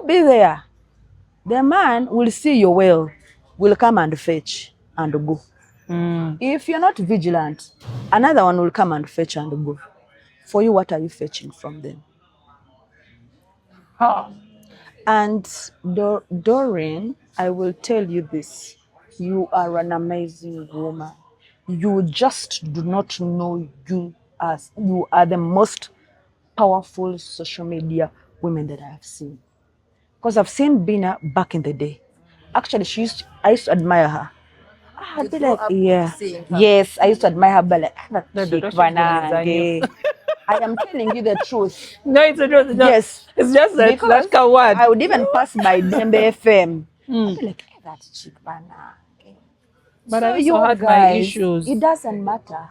be there. The man will see your well, will come and fetch and go. If you're not vigilant, another one will come and fetch and go. For you, what are you fetching from them? And Doreen, I will tell you this. You are an amazing woman. You just do not know you as you are the most powerful social media women that I have seen. Because I've seen Bina back in the day. Actually, I used to admire her. I'd be like, yeah. Yes, I used to admire her, but like, that chick, Vanange. I am telling you the truth. No, it's the truth. No. Yes. It's just that Because word. I would even pass by Dembe FM. I'd be like, hey, that chick, Vanange. But So I also you had my guys, issues. it doesn't matter.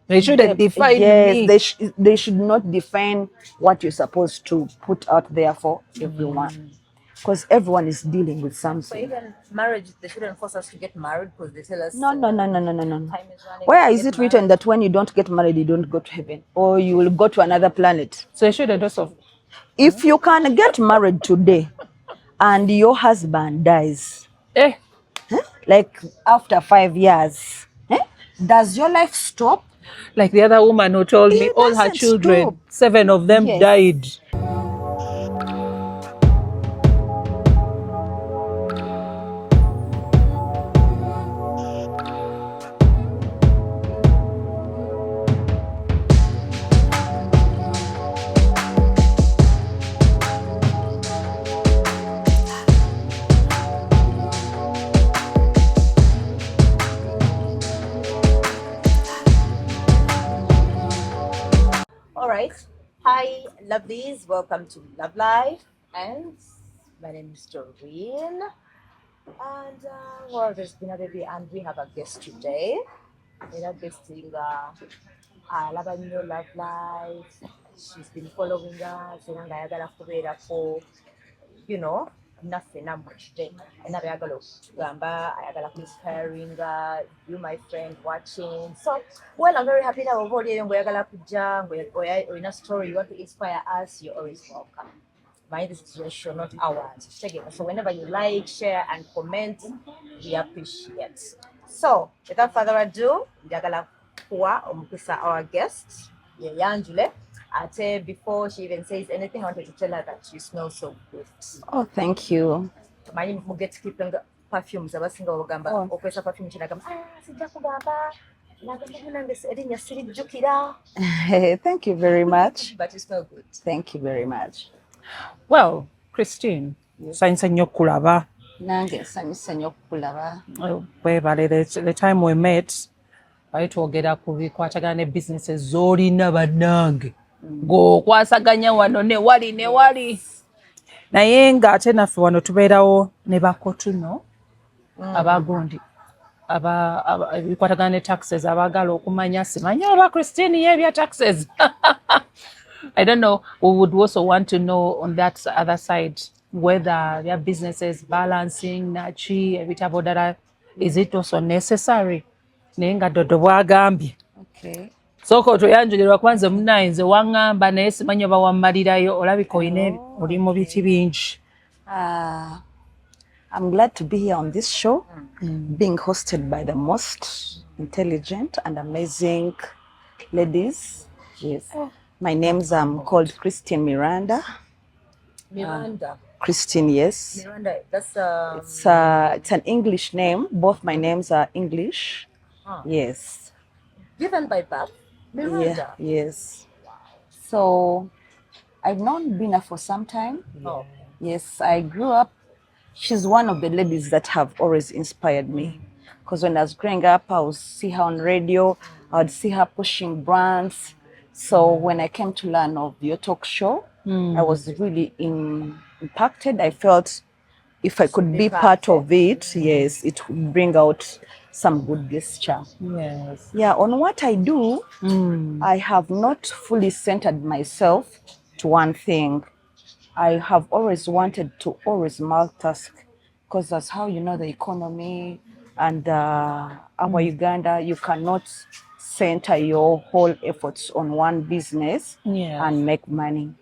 They shouldn't define me. Yes, they should not define what you're supposed to put out there for everyone. Because everyone is dealing with something. So even marriage, they shouldn't force us to get married because they tell us No. time is running. Where is it written that when you don't get married, you don't go to heaven or you will go to another planet? So they shouldn't also. If you can get married today and your husband dies, like after 5 years, does your life stop? Like the other woman who told me all her children, 7 of them died. All right. Hi, lovelies. Welcome to Love Life. And my name is Doreen. And well, there's been a baby, and we have a guest today. We are guesting Love Life. She's been following us. You know, nothing much today. And I'm ayagala inspiring you, my friend, watching. So, well, I'm very happy that we're here. We're in a story. You want to inspire us, you're always welcome. Mind this is your show, not ours. So whenever you like, share, and comment, we appreciate. So, without further ado, njagala kuwa omukisa our guest, Yanjule. Before she even says anything, I wanted to tell her that you smell so good. Oh, thank you. My get keeping perfumes. Abasinga ogamba okwesa perfume kinagamba sijja kugamba erinya sirijjukira. Thank you very much. But you smell good. Thank you very much. Well, Christine, science nnyo kulaba. Nange nsanyuse nnyo okukulaba. Webale, the time we met, bali twogera ku bikwatagana ne businesses z'olina bannange. Ng'okwasaganya wano ne wali. Naye ng'ate naffe wano tubeerawo ne bakotuno abagundi ebikwatagana ne taxes abaagala okumanya simanya oba Christine y'ebya taxes. I don't know. We would also want to know on that other side whether their businesses balancing nachi ebitabo dala is it also necessary? Naye nga Dodo bwagambye. Okay. Soko toyanjulirwa kwanza munayinze wangamba naye simanyi oba wammalirayo olabika oyina oli mu biti bingi. I'm glad to be here on this show, being hosted by the most intelligent and amazing ladies. Yes. My name's called Christine Miranda. Miranda. Christine, yes. Miranda, that's It's an English name. Both my names are English. Yes. Given by birth. Miranda. Yeah, yes. So I've known Bina for some time. Oh. Yes, I grew up. She's one of the ladies that have always inspired me. Because when I was growing up, I would see her on radio. I would see her pushing brands. So when I came to learn of your talk show, I was really impacted. I felt if I could be part of it, yes, it would bring out some good gesture. Yes. Yeah, on what I do, I have not fully centered myself to one thing. I have always wanted to always multitask because that's how you know the economy and our Uganda, you cannot center your whole efforts on one business Yes. and make money.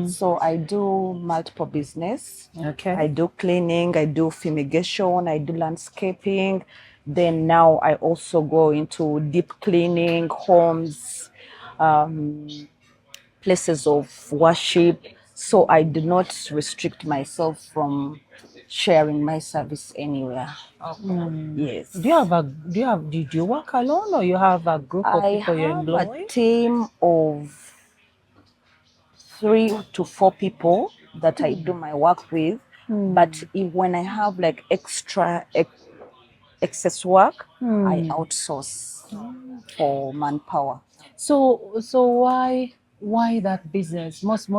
So I do multiple business. Okay. I do cleaning, I do fumigation, I do landscaping. Then now I also go into deep cleaning homes, places of worship. So I do not restrict myself from sharing my service anywhere. Yes. Did you work alone or you have a group of I people you have a employ? team of 3 to 4 people that I do my work with. But when I have like excess work, I outsource for manpower. So why that business? Most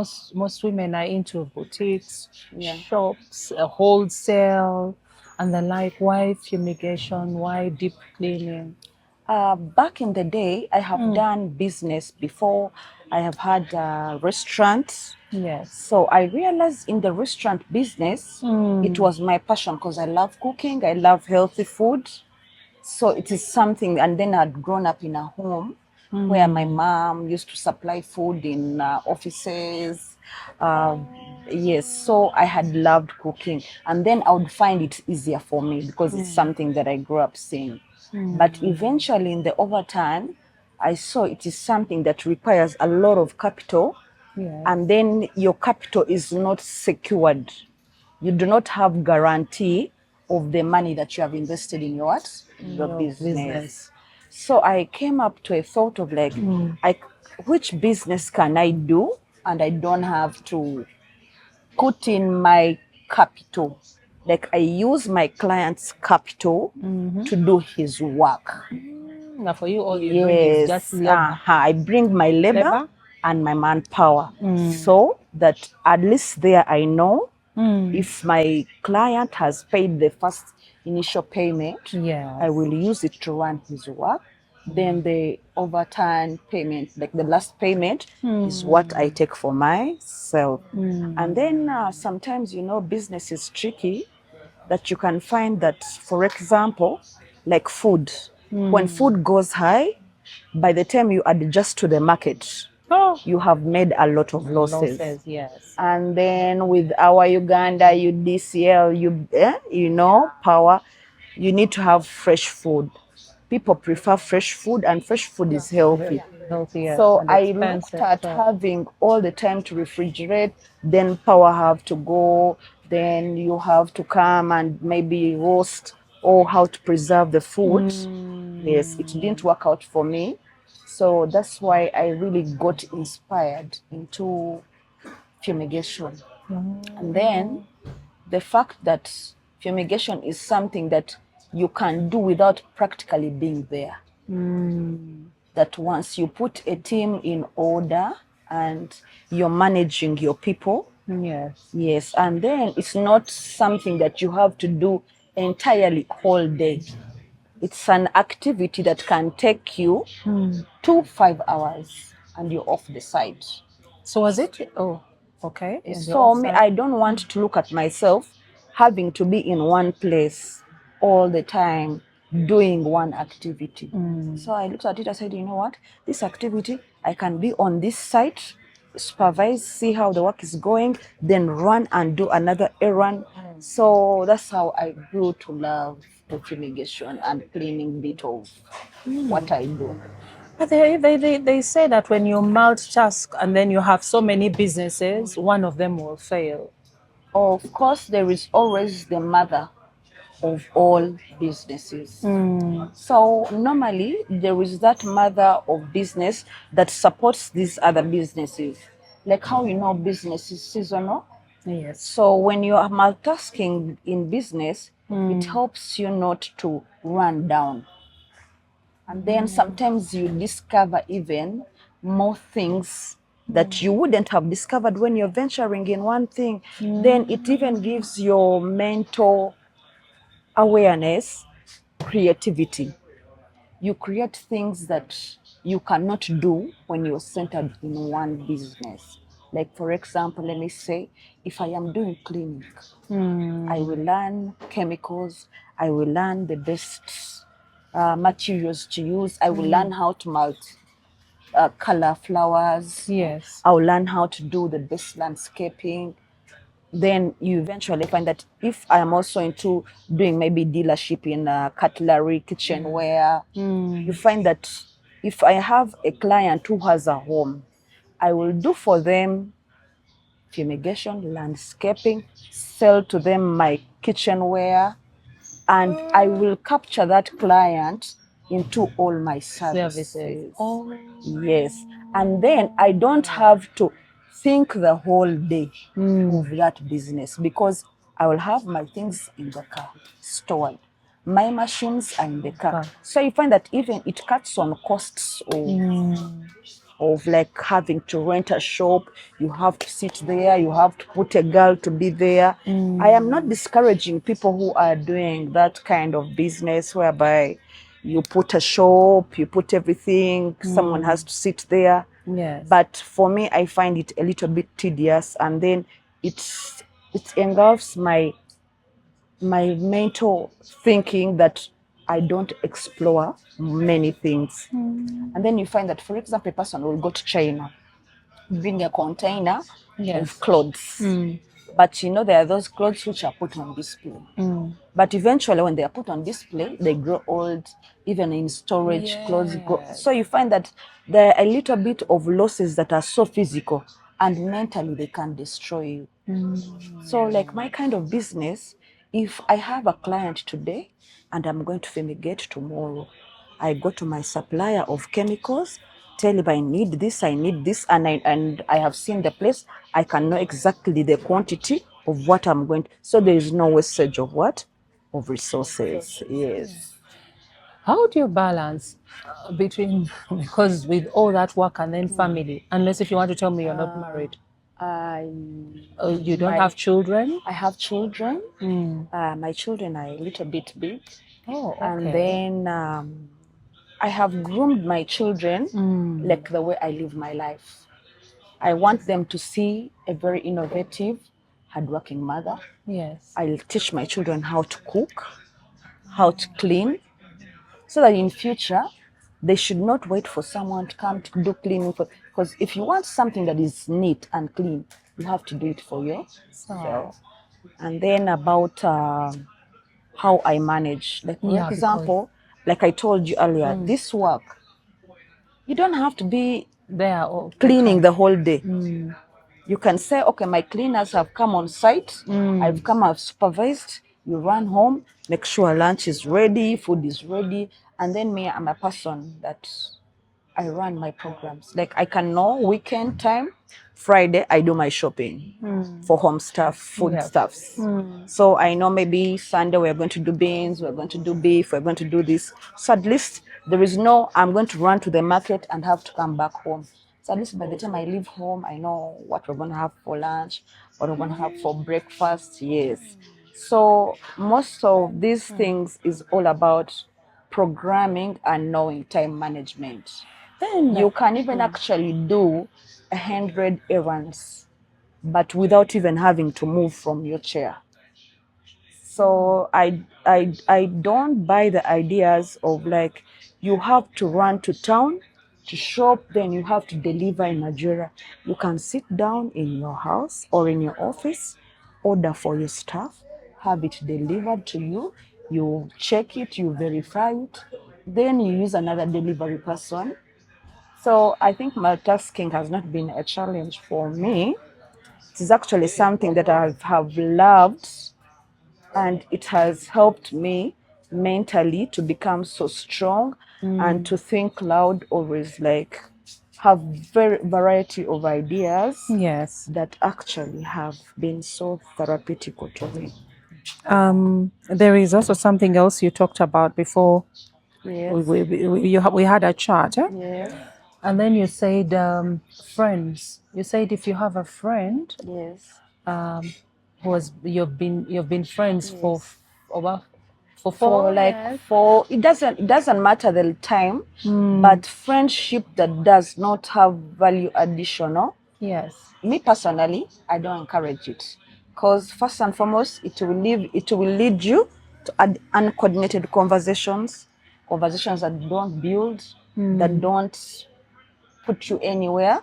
women are into boutiques, Yeah. shops, wholesale, and the like. Why fumigation? Why deep cleaning? Back in the day, I have done business before. I have had a restaurant. Yes. So I realized in the restaurant business, it was my passion because I love cooking, I love healthy food. So it is something, and then I'd grown up in a home where my mom used to supply food in offices. Yes, so I had loved cooking, and then I would find it easier for me because it's something that I grew up seeing. But eventually, in the overtime, I saw it is something that requires a lot of capital, Yes. and then your capital is not secured. You do not have guarantee of the money that you have invested in your what? Your Your business. So I came up to a thought of like, which business can I do and I don't have to put in my capital? Like I use my client's capital to do his work. Now for you, all you bring is just Yes, labor. I bring my labor Labor? and my manpower so that at least there I know if my client has paid the first initial payment, Yes. I will use it to run his work. Then the overtime payment, like the last payment, is what I take for myself. And then sometimes, business is tricky that you can find that, for example, like food. When food goes high, by the time you adjust to the market, Oh, you have made a lot of losses. losses, yes. And then with our Uganda UDCL, power, you need to have fresh food. People prefer fresh food, and fresh food is healthy. Healthier So and I looked expensive. at So, having all the time to refrigerate, then power have to go, then you have to come and maybe roast or how to preserve the food. Yes, it didn't work out for me. So that's why I really got inspired into fumigation. And then the fact that fumigation is something that you can do without practically being there. That once you put a team in order and you're managing your people, yes. yes, and then it's not something that you have to do entirely whole day. It's an activity that can take you 5 hours and you're off the site. So was it? Oh, okay. And the So me, offside. I don't want to look at myself having to be in one place all the time doing one activity. So I looked at it, I said, you know what? This activity, I can be on this site, supervise, see how the work is going, then run and do another errand. So that's how I grew to love the fumigation and cleaning bit of what I do. But they say that when you multitask and then you have so many businesses, one of them will fail. Of course, there is always the mother of all businesses. So normally there is that mother of business that supports these other businesses. Like how business is seasonal. Yes. So when you are multitasking in business, it helps you not to run down. And then sometimes you discover even more things that you wouldn't have discovered when you're venturing in one thing. Then it even gives your mental awareness, creativity. You create things that you cannot do when you're centered in one business. Like, for example, let me say, if I am doing clinic, I will learn chemicals, I will learn the best materials to use. I will learn how to color flowers. Yes. I'll learn how to do the best landscaping. Then you eventually find that if I am also into doing maybe dealership in cutlery, kitchenware, you find that if I have a client who has a home, I will do for them fumigation, landscaping, sell to them my kitchenware, and I will capture that client into all my services. Oh. Yes. And then I don't have to think the whole day of that business because I will have my things in the car stored. My machines are in the car. So you find that even it cuts on costs of like having to rent a shop. You have to sit there, you have to put a girl to be there. I am not discouraging people who are doing that kind of business whereby you put a shop, you put everything, someone has to sit there. Yes. But for me, I find it a little bit tedious, and then it engulfs my mental thinking that I don't explore many things. And then you find that, for example, a person will go to China, bring a container of clothes. But you know, there are those clothes which are put on display. But eventually, when they are put on display, they grow old, even in storage, clothes grow. So you find that there are a little bit of losses that are so physical, and mentally they can destroy you. So like my kind of business, if I have a client today and I'm going to fumigate tomorrow, I go to my supplier of chemicals, tell him I need this, and I have seen the place. I can know exactly the quantity of what I'm going to. So there is no wastage of what? Of resources. Yes. How do you balance between, because with all that work and then family, unless if you want to tell me you're not married, you don't have children? I have children. My children are a little bit big. Oh, okay. And then I have groomed my children like the way I live my life. I want them to see a very innovative, hardworking mother. Yes. I'll teach my children how to cook, how to clean, so that in future they should not wait for someone to come to do cleaning for. Because if you want something that is neat and clean, you have to do it for yourself. And then about how I manage, like for example, like I told you earlier, this work, you don't have to be there cleaning the whole day. You can say, okay, my cleaners have come on site, I've supervised, you run home, make sure lunch is ready, food is ready, and then me, I'm a person that I run my programs. Like I can know weekend time, Friday, I do my shopping for home stuff, food stuffs. So I know maybe Sunday we're going to do beans, we're going to do beef, we're going to do this. So at least there is no, I'm going to run to the market and have to come back home. So at least by the time I leave home, I know what we're going to have for lunch, what we're going to have for breakfast. Yes. So most of these things is all about programming and knowing time management. Then you can even actually do 100 errands, but without even having to move from your chair. So I don't buy the ideas of like you have to run to town to shop, then you have to deliver in Nigeria. You can sit down in your house or in your office, order for your stuff, have it delivered to you, you check it, you verify it, then you use another delivery person. So I think multitasking has not been a challenge for me. It is actually something that I have loved, and it has helped me mentally to become so strong and to think loud, always like have variety of ideas that actually have been so therapeutic to me. There is also something else you talked about before. Yes. We had a chat, eh? Yes. And then you said friends. You said if you have a friend, Yes. who has you've been friends for over for it doesn't matter the time, but friendship that does not have value additional. Yes. Me personally, I don't encourage it, because first and foremost, it will lead you to uncoordinated conversations. conversations that don't build, that don't put you anywhere.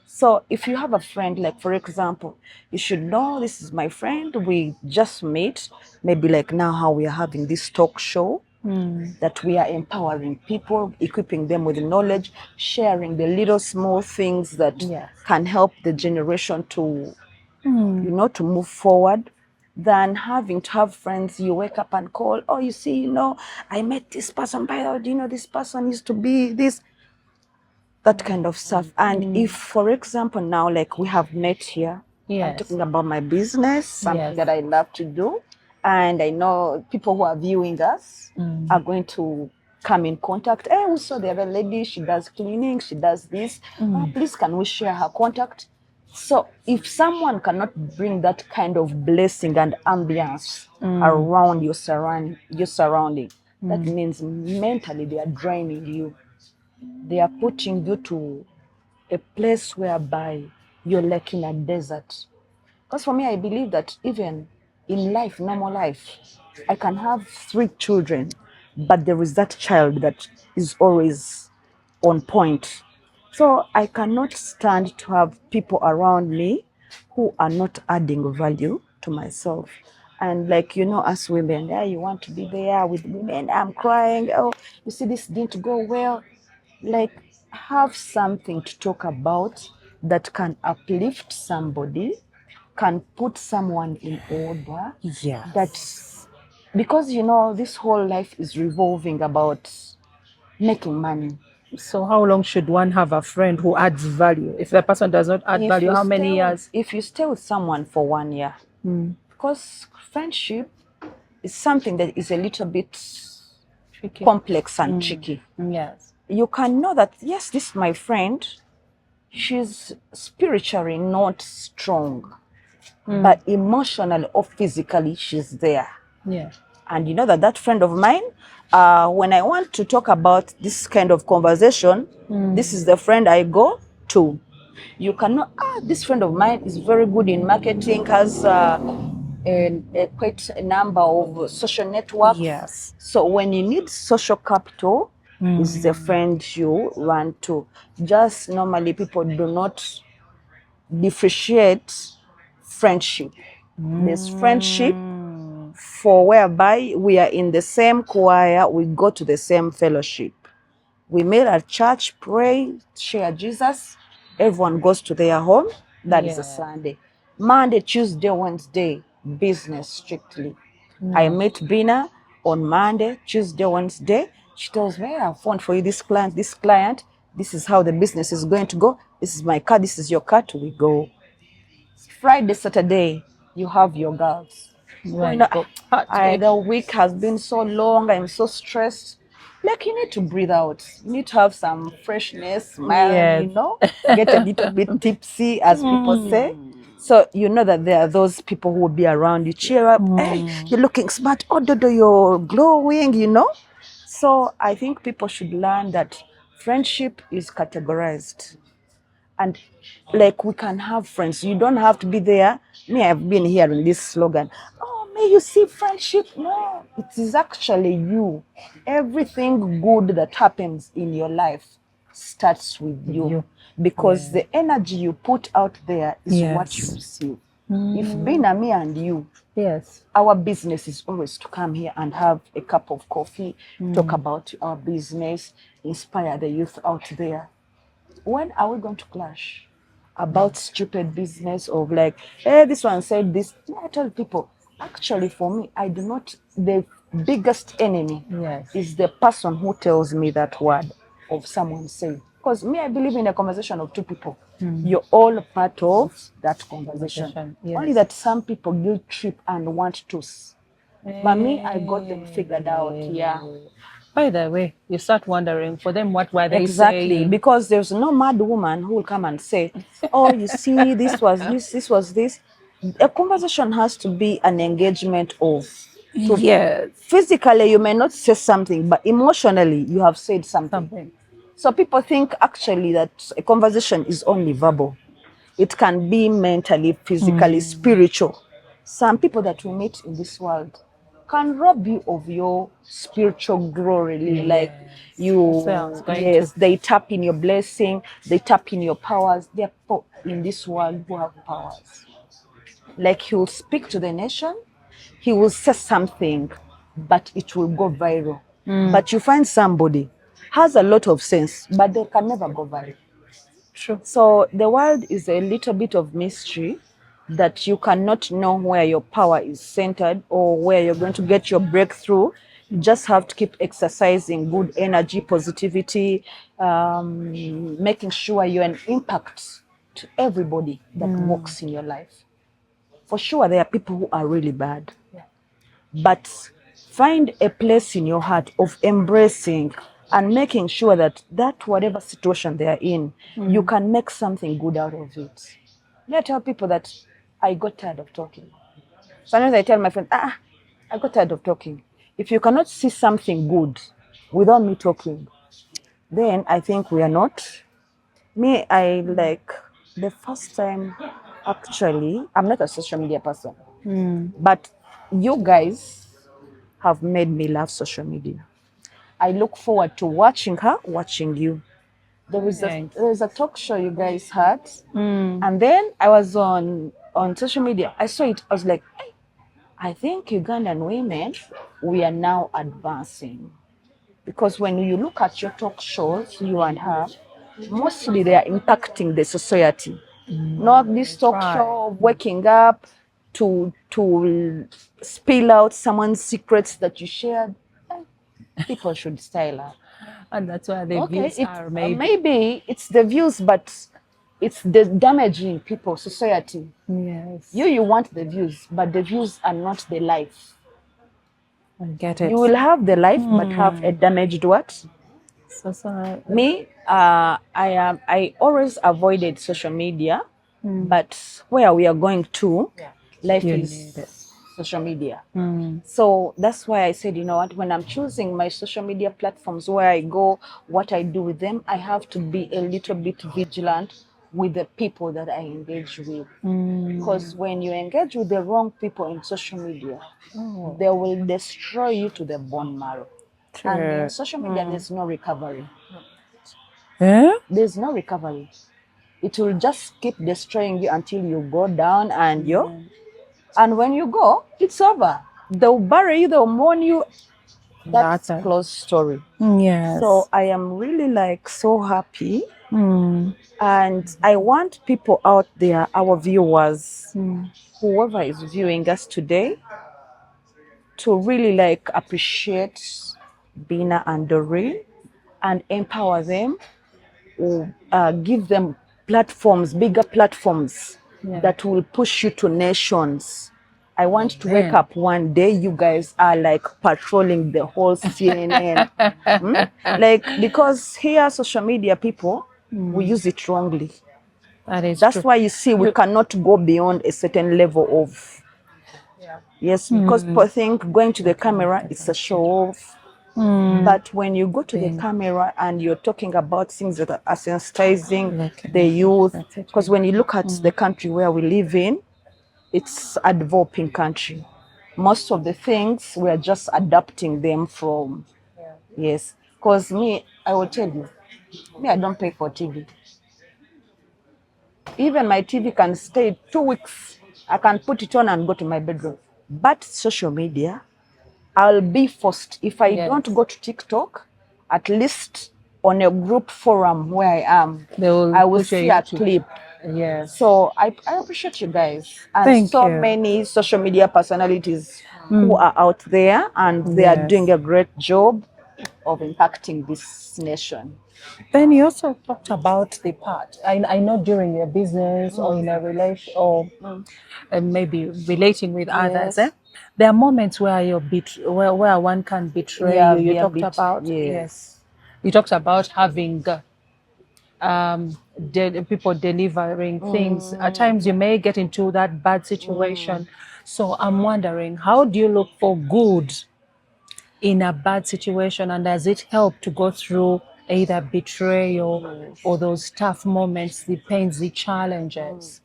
So if you have a friend, like for example, you should know this is my friend. We just met, maybe like now how we are having this talk show, that we are empowering people, equipping them with knowledge, sharing the little small things that Yes. can help the generation to, to move forward, than having to have friends you wake up and call, oh, you see, I met this person, by the way, do you know this person used to be this, that kind of stuff. And if, for example, now like we have met here, I'm Yes. talking about my business, something Yes. that I love to do, and I know people who are viewing us are going to come in contact. Hey, we saw the other lady, she does cleaning, she does this. Please, can we share her contact? So if someone cannot bring that kind of blessing and ambience around your surrounding, that means mentally they are draining you. They are putting you to a place whereby you're like in a desert. Because for me, I believe that even in life, normal life, I can have 3 children, but there is that child that is always on point. So I cannot stand to have people around me who are not adding value to myself. And like, us women, yeah, you want to be there with women. I'm crying. Oh, you see, this didn't go well. Like, have something to talk about that can uplift somebody, can put someone in order. Yes. That's because this whole life is revolving about making money. So how long should one have a friend who adds value? If the person does not add value, how many years? If you stay with someone for 1 year, because friendship is something that is a little bit Tricky. complex and tricky. Yes. You can know that, yes, this is my friend, she's spiritually not strong, but emotionally or physically she's there. Yeah. And you know that friend of mine, when I want to talk about this kind of conversation, this is the friend I go to. You cannot, this friend of mine is very good in marketing, has quite a number of social networks. Yes. So when you need social capital, is the friend you run to. Just normally people do not differentiate friendship. There's friendship for whereby we are in the same choir, we go to the same fellowship. We meet at church, pray, share Jesus. Everyone goes to their home. That is a Sunday. Monday, Tuesday, Wednesday, business strictly. I meet Bina on Monday, Tuesday, Wednesday. She tells me, I have phone for you, this client. This is how the business is going to go. This is my car, this is your car, we go. Friday, Saturday, you have your girls. Right. The week has been so long, I'm so stressed. Like, you need to breathe out. You need to have some freshness, smile, Yes. get a little bit tipsy, as people say. So you know that there are those people who will be around you, cheer up. Hey, you're looking smart. Oh, Dodo, you're glowing. So I think people should learn that friendship is categorized. And like, we can have friends. You don't have to be there. Me, I've been hearing this slogan. Oh, may you see friendship. No, it is actually you. Everything good that happens in your life starts with you. Because the energy you put out there is what you receive. If being a me and you, Yes. our business is always to come here and have a cup of coffee, talk about our business, inspire the youth out there. When are we going to clash about stupid business of like, hey, this one said this? I tell people, actually, for me, the biggest enemy is the person who tells me that word of someone saying. Because me, I believe in a conversation of 2 people. You're all part of that conversation. Only that some people guilt trip and want to. But me, I got them figured out. Yeah. By the way, you start wondering for them what were they Exactly, saying? because there's no mad woman who will come and say, oh, you see, this was this was this. A conversation has to be an engagement of. Yes. Physically, you may not say something, but emotionally, you have said something. So people think actually that a conversation is only verbal. It can be mentally, physically, spiritual. Some people that we meet in this world, can rob you of your spiritual glory. Like you, That's where I was going yes, to. they tap in your blessing, they tap in your powers. There are people in this world who have powers. Like he will speak to the nation, he will say something, but it will go viral. But you find somebody has a lot of sense, but they can never go viral. True. So the world is a little bit of mystery that you cannot know where your power is centered or where you're going to get your breakthrough. You just have to keep exercising good energy, positivity, making sure you're an impact to everybody that walks in your life. For sure, there are people who are really bad, but find a place in your heart of embracing and making sure that whatever situation they are in, you can make something good out of it. I tell people that I got tired of talking. Sometimes I tell my friends, I got tired of talking. If you cannot see something good without me talking, then I think we are not. Me, I like the first time, actually, I'm not a social media person, but you guys have made me love social media. I look forward to watching her, watching you. Thanks. There was a talk show you guys had, and then I was on social media. I saw it. I was like, "Hey, I think Ugandan women, we are now advancing." Because when you look at your talk shows, you and her, mostly they are impacting the society. Not this talk Right. show of waking up to spill out someone's secrets that you shared. People should style up. And that's where the Okay, views are, maybe. maybe it's the views, but it's the damaging people, society. Yes. You want the views, but the views are not the life. I get it. You will have the life, but have a damaged what? So, Me, I always avoided social media, but where we are going to, life You is need it. social media. So that's why I said, you know what, when I'm choosing my social media platforms, where I go, what I do with them, I have to be a little bit vigilant with the people that I engage with. Because when you engage with the wrong people in social media, they will destroy you to the bone marrow. And in social media, there's no recovery. There's no recovery. It will just keep destroying you until you go down and when you go, it's over. They'll bury you, they'll mourn you. That's That's it. close story. Yes. So I am really like so happy. And I want people out there, our viewers, whoever is viewing us today, to really like appreciate Bina and Doreen and empower them, or give them platforms, bigger platforms that will push you to nations. I want to wake up one day, you guys are like patrolling the whole CNN. Like, because here, social media people, we use it wrongly. That is That's true. why you see we cannot go beyond a certain level of, yes, because people think going to the camera is a show off. But when you go to the camera and you're talking about things that are sensitizing the youth, because when you look at the country where we live in, it's a developing country. Most of the things we are just adapting them from. Yes, because me, I will tell you, me, I don't pay for TV. Even my TV can stay 2 weeks. I can put it on and go to my bedroom. But social media, I'll be forced. If I don't go to TikTok, at least on a group forum where I am, I will see a clip. Yes. So I appreciate you guys. And Thank so you. many social media personalities who are out there and they are doing a great job of impacting this nation. Then you also talked about the part. I know during your business or in a relation or maybe relating with others, Yes. there are moments where you're where one can betray Yeah, you. You we are talked about yes. You talked about having people delivering things. At times you may get into that bad situation. So I'm wondering, how do you look for good in a bad situation, and does it help to go through either betrayal or those tough moments, the pains, the challenges?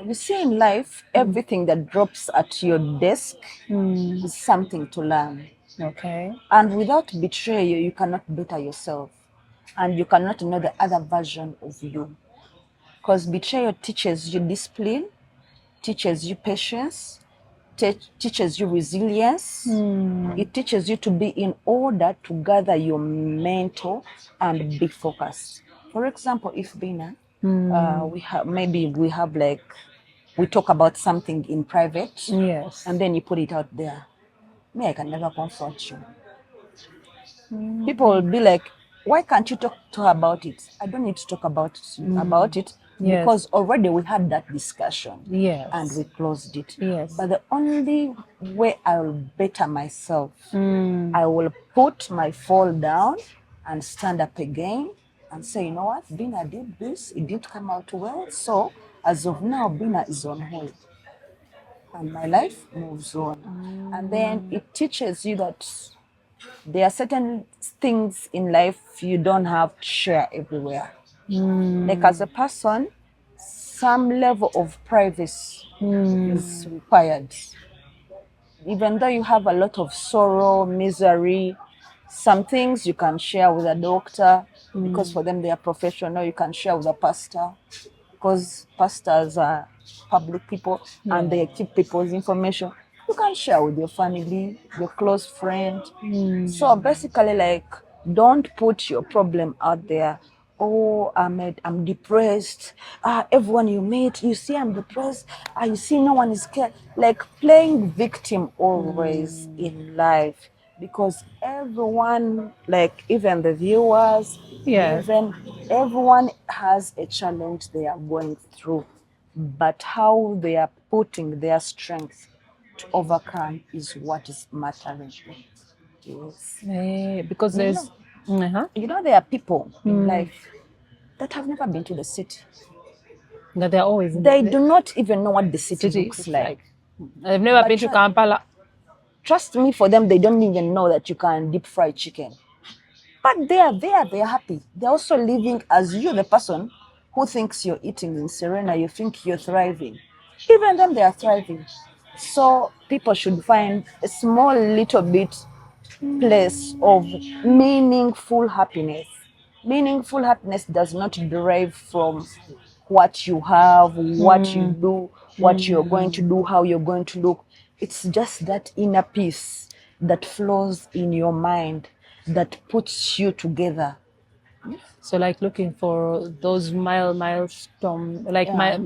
You see, in life, everything that drops at your desk is something to learn. Okay. And without betrayal, you cannot better yourself. And you cannot know the other version of you. Because betrayal teaches you discipline, teaches you patience, teaches you resilience. It teaches you to be in order to gather your mental and be focused. For example, if Bina, we have like, we talk about something in private Yes. and then you put it out there. Me, I can never confront you. People will be like, why can't you talk to her about it? I don't need to talk about it Yes. because already we had that discussion Yes. and we closed it. Yes. But the only way I will better myself, I will put my fall down and stand up again and say, you know what, Bina did this, it didn't come out well. So as of now, Bina is on hold. And my life moves on. And then it teaches you that there are certain things in life you don't have to share everywhere. Like as a person, some level of privacy is required. Even though you have a lot of sorrow, misery, some things you can share with a doctor because for them they are professional. You can share with a pastor because pastors are public people and they keep people's information. You can share with your family, your close friend. So basically, like, don't put your problem out there. Oh, I'm depressed. Everyone you meet, you see I'm depressed. You see no one is care. Like playing victim always in life, because everyone, like even the viewers, Yes. even everyone has a challenge they are going through, but how they are putting their strength to overcome is what is mattering. Yes. Because there's. You know, there are people in life that have never been to the city. That they're always in They the do not even know what the city city. looks like. I've never But been to Kampala. Trust me, for them, they don't even know that you can deep fry chicken. But they are there, they are happy. They're also living as you, the person who thinks you're eating in Serena, you think you're thriving. Even them, they are thriving. So people should find a small little bit place of meaningful happiness. Meaningful happiness does not derive from what you have, what you do, what you're going to do, how you're going to look. It's just that inner peace that flows in your mind that puts you together. So like looking for those milestone, like Yeah.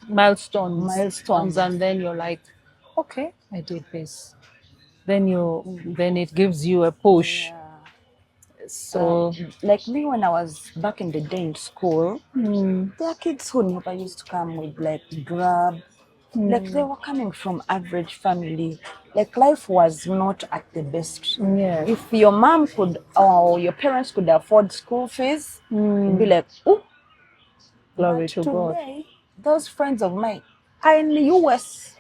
milestones, and then you're like, okay, I did this. Then it gives you a push. So Like me, when I was back in the day in school, there are kids who never used to come with like grab. Like they were coming from average family. Like life was not at the best. Yes. If your mom could or your parents could afford school fees, you'd be like, oh, glory but to God. today, those friends of mine are in the US,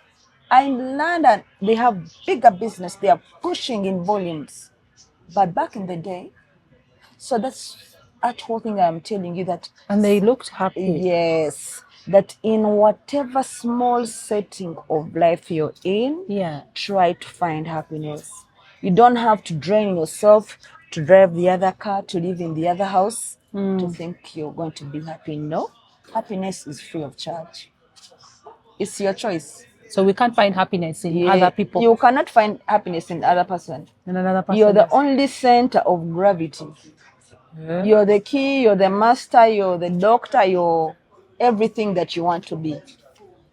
are in London. They have bigger business. They are pushing in volumes. But back in the day, so that's that whole thing I'm telling you that And they looked happy. yes, that in whatever small setting of life you're in, Yeah. try to find happiness. You don't have to drain yourself to drive the other car, to live in the other house, to think you're going to be happy. No, happiness is free of charge. It's your choice. So we can't find happiness in other people. You cannot find happiness in other person. In another person. You're the only center of gravity. You're the key, you're the master, you're the doctor, you're everything that you want to be.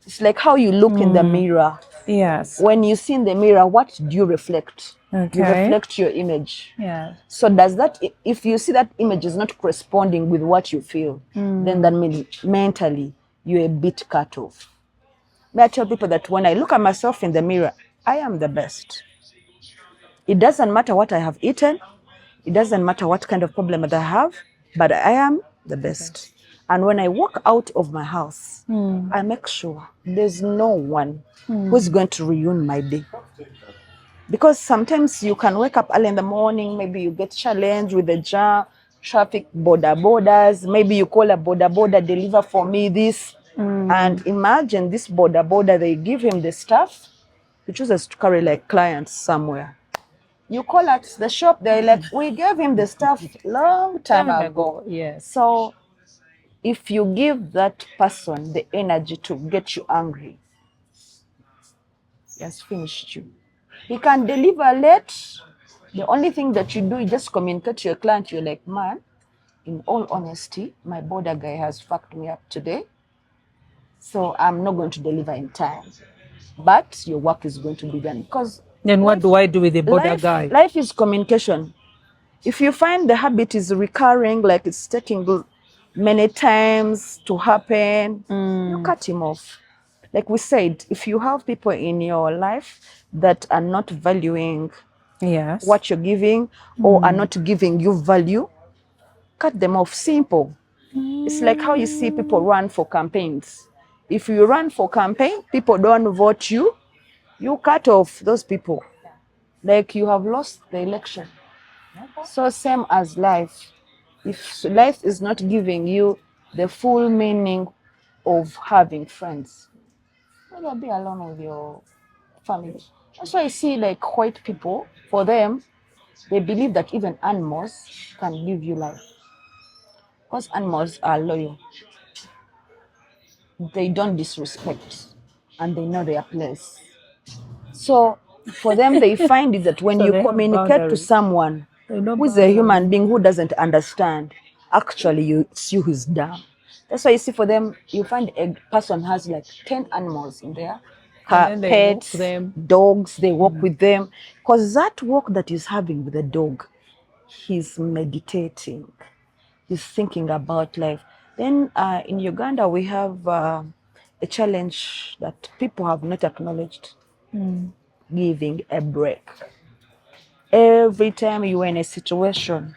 It's like how you look in the mirror. Yes. When you see in the mirror, what do you reflect? Okay. You reflect your image. Yeah. So does that, if you see that image is not corresponding with what you feel, then that means mentally you're a bit cut off. I tell people that when I look at myself in the mirror, I am the best. It doesn't matter what I have eaten. It doesn't matter what kind of problem that I have, but I am the best. And when I walk out of my house, I make sure there's no one who's going to ruin my day. Because sometimes you can wake up early in the morning, maybe you get challenged with the jam, traffic, border borders. Maybe you call a border, deliver for me this. And imagine this border, they give him the stuff. He chooses to carry like clients somewhere. You call at the shop, they're like, we gave him the stuff long time ago. Yes. So if you give that person the energy to get you angry, he has finished you. He can deliver late. The only thing that you do is just communicate to your client. You're like, man, in all honesty, my border guy has fucked me up today. So I'm not going to deliver in time. But your work is going to be done. Because Then what do I do with the border guy? life is communication. If you find the habit is recurring, like it's taking many times to happen, you cut him off. Like we said, if you have people in your life that are not valuing Yes. what you're giving or are not giving you value, cut them off. Simple. It's like how you see people run for campaigns. If you run for campaign, people don't vote you, you cut off those people. Like you have lost the election. So same as life. If life is not giving you the full meaning of having friends, you'll be alone with your family. That's why I see like white people, for them, they believe that even animals can give you life. Because animals are loyal. They don't disrespect and they know their place. So for them, they find it that when So you they have communicate to boundaries. someone They know who is a human being who doesn't understand, actually it's you who's dumb. That's why you see for them, you find a person has like 10 animals in there, And then they walk pets, them. dogs, they walk with them. Because that walk that he's having with the dog, he's meditating, he's thinking about life. Then in Uganda, we have a challenge that people have not acknowledged, giving a break. Every time you are in a situation,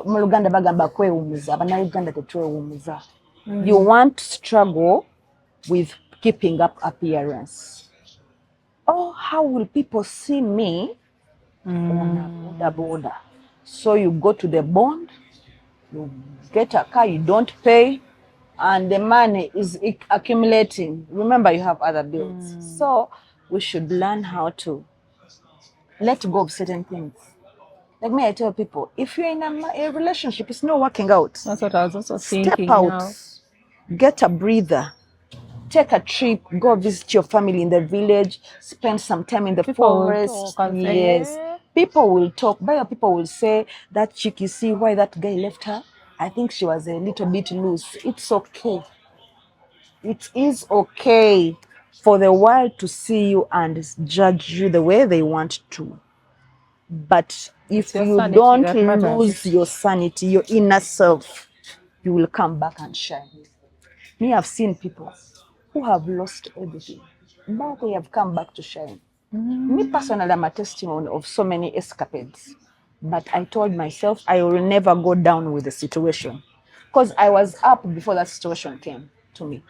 mu Luganda bagamba kwewumuza, abannayuganda tetwewumuza. You want to struggle with keeping up appearance. Oh, how will people see me on a border? So you go to the bond, you get a car, you don't pay, and the money is accumulating. Remember, you have other bills. So we should learn how to let go of certain things. Like me, I tell people, if you're in a relationship, it's not working out. That's what I was also Step thinking out, now. get a breather, take a trip, go visit your family in the village, spend some time in the People will forest. talk and say, Yes, "Eh." people will talk. But people will say, that chick, you see why that guy left her? I think she was a little bit loose. It's okay. It is okay for the world to see you and judge you the way they want to. But if It's your you sanity don't that matters. lose your sanity, your inner self, you will come back and shine. Me, I've seen people who have lost everything, but they have come back to shine. Me personally, I'm a testimony of so many escapades. But I told myself I will never go down with the situation because I was up before that situation came to me.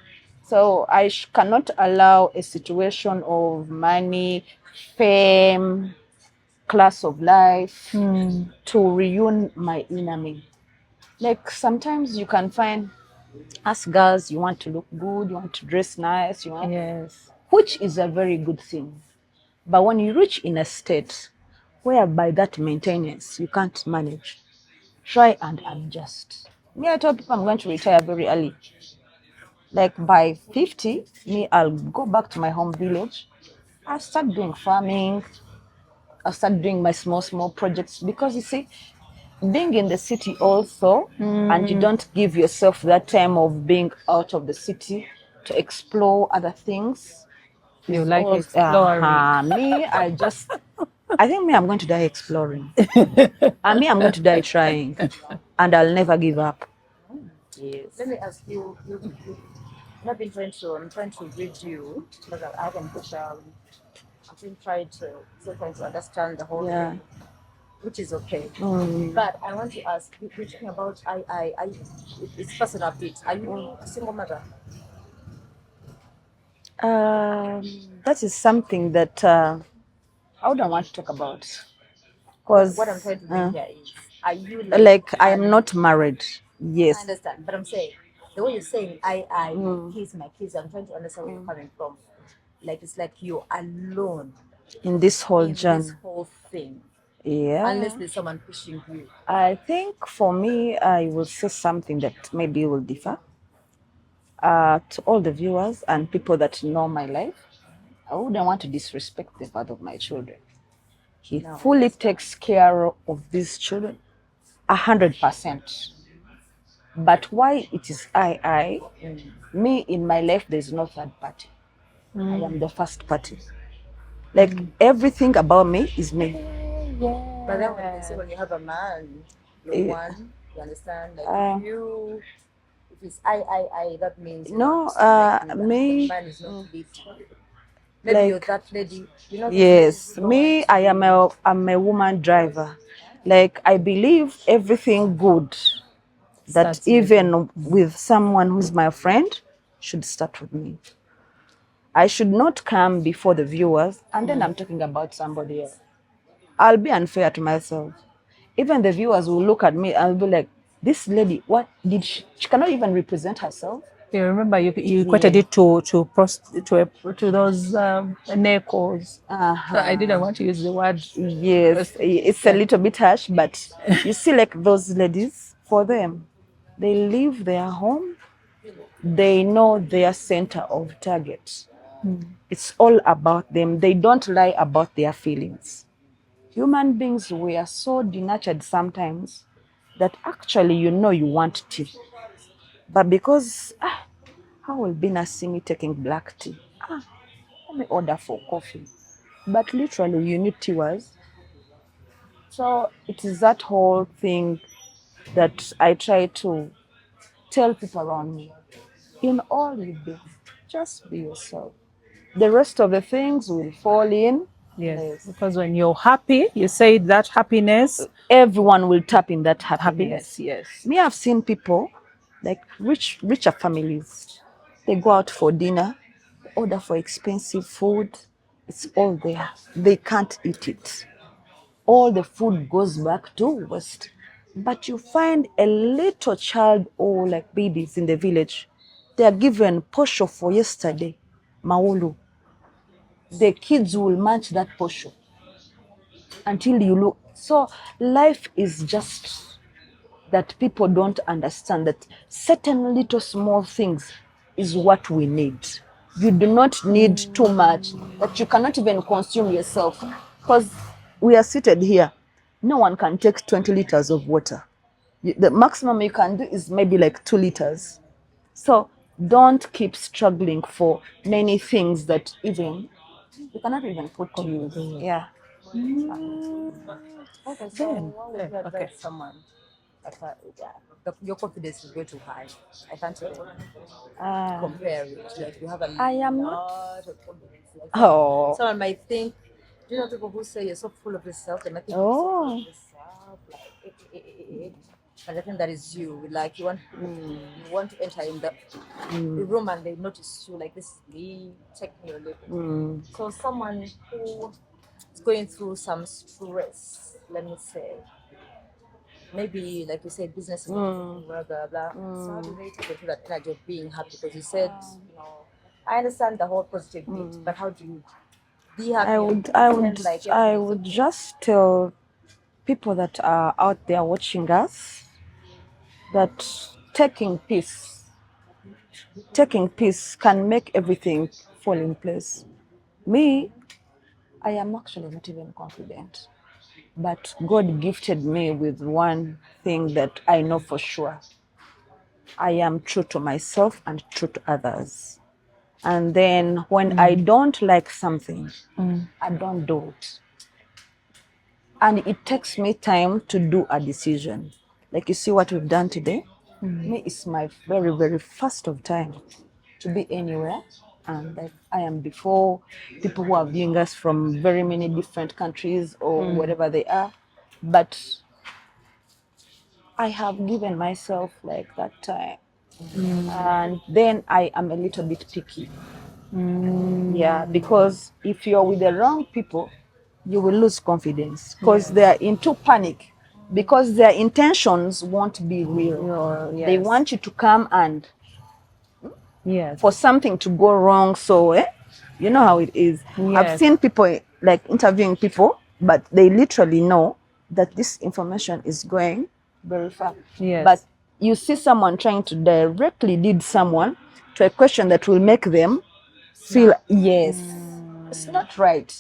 So I cannot allow a situation of money, fame, class of life to ruin my inner me. Like sometimes you can find us girls, you want to look good, you want to dress nice, Yes. which is a very good thing. But when you reach in a state whereby that maintenance you can't manage, try and adjust. Me, I told people I'm going to retire very early. Like by 50, me, I'll go back to my home village. I'll start doing farming. I'll start doing my small projects because you see, being in the city also, and you don't give yourself that time of being out of the city to explore other things. You is like also- exploring. Me, I think me, I'm going to die exploring. And me, I'm going to die trying. And I'll never give up. Yes. Let me ask you, I've been I'm trying to read you, but I haven't put, I've been trying to understand the whole Yeah. thing, which is okay. Mm. But I want to ask, you're talking about, it's personal bit. Are you a single mother? That is something that I wouldn't want to talk about. Because What I'm trying to read here is, are you like I am not married. I Yes. understand, but I'm saying, the way you're saying my kids, I'm trying to understand where you're coming from. Like it's like you're alone in this whole in journey. this whole thing. Yeah. Unless there's someone pushing you. I think for me, I will say something that maybe will differ. To all the viewers and people that know my life, I wouldn't want to disrespect the father of my children. He fully takes care of these children 100%. But why it is me in my life, there's no third party. I am the first party. Like everything about me is me. But then when they say when you have a man, you understand? Like if it's I, that means No, the me. man is not leading. Maybe you're that lady. You know. Yes, me. I'm a woman driver. Like I believe everything good that Starts even with someone who's my friend should start with me. I should not come before the viewers and then I'm talking about somebody else. I'll be unfair to myself. Even the viewers will look at me and will be like, this lady, what did she cannot even represent herself. You remember you equated it to those necos. I didn't want to use the word. Yes, it's a little bit harsh, but you see, like those ladies, for them, they leave their home, they know their center of target. It's all about them. They don't lie about their feelings. Human beings, we are so denatured sometimes that actually you know you want tea. But because, how will Bina see me taking black tea? Let me order for coffee. But literally, you need tea was. So it is that whole thing that I try to tell people around me. In all you do, just be yourself. The rest of the things will fall in. Yes, because when you're happy, you say that happiness. Everyone will tap in that happiness. Yes. Me, I've seen people like richer families. They go out for dinner, order for expensive food. It's all there. They can't eat it. All the food goes back to waste. But you find a little child or like babies in the village, they are given posho for yesterday, maulu. The kids will munch that posho until you look. So life is just that people don't understand that certain little small things is what we need. You do not need too much that you cannot even consume yourself. Because we are seated here, no one can take 20 liters of water. The maximum you can do is maybe like 2 liters. So don't keep struggling for many things that even you cannot even put to use. Yeah. Okay, so what would you advise someone? Your confidence is way too high. I can't even compare it. Like you have a I am lot of confidence. Like someone might think, you know, people who say you're so full of yourself, they might think you're so full of yourself. Like, but I think that is you. Like you want to enter in the room and they notice you. Like this is me. Check me your level. So someone who is going through some stress, let me say. Maybe, like you said, business is not blah, blah, blah. So how do they take into that energy of being happy? Because you said, you know, I understand the whole positive bit, but how do you be happy? I would just tell people that are out there watching us that taking peace can make everything fall in place. Me, I am actually not even confident. But God gifted me with one thing that I know for sure. I am true to myself and true to others. And then when I don't like something, I don't do it. And it takes me time to do a decision. Like you see what we've done today? Me, it's my very, very first of time to be anywhere. And like I am before people who are viewing us from very many different countries or whatever they are. But I have given myself like that time. And then I am a little bit picky. Yeah, because if you're with the wrong people, you will lose confidence because they are into panic because their intentions won't be real. They want you to come and Yes. for something to go wrong. So, you know how it is. I've Yes. seen people like interviewing people, but they literally know that this information is going very far. Yes. But you see someone trying to directly lead someone to a question that will make them feel, yes, it's not right.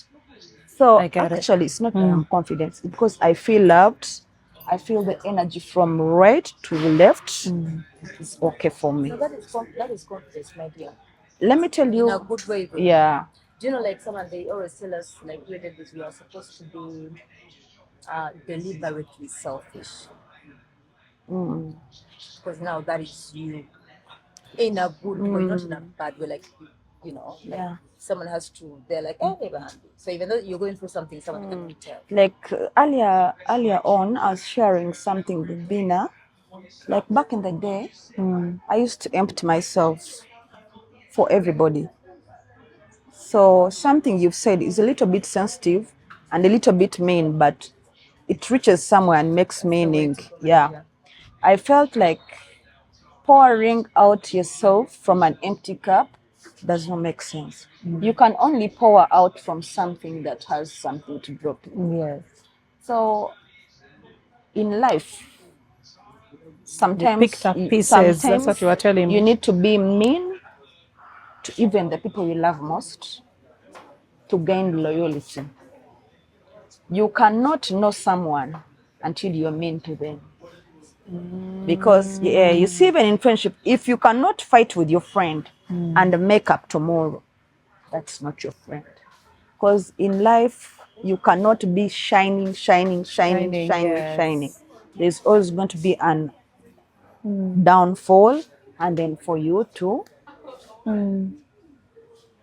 So I get it. actually, it's not that I'm confident. It's because I feel loved. I feel the energy from right to left. It's okay for me. So that is confidence, my dear. Let me tell In a you, good way, though. yeah, Do you know, like someone they always tell us, like we did this, we are supposed to be deliberately selfish. Because now that is you in a good way, not in a bad way. Like, you know, like Yeah. someone has to, they're like, oh, they're behind you. So even though you're going through something, someone can tell. like earlier on, I was sharing something with Bina. Like back in the day, I used to empty myself for everybody. So something you've said is a little bit sensitive and a little bit mean, but it reaches somewhere and makes meaning. Yeah. I felt like pouring out yourself from an empty cup does not make sense. You can only pour out from something that has something to drop in. Yes. So in life, You picked up pieces. That's sometimes what you were telling you me. need to be mean to even the people you love most to gain loyalty. You cannot know someone until you're mean to them. Because you see, even in friendship, if you cannot fight with your friend and make up tomorrow, that's not your friend. Because in life, you cannot be shining. Yes. There's always going to be an downfall, and then for you to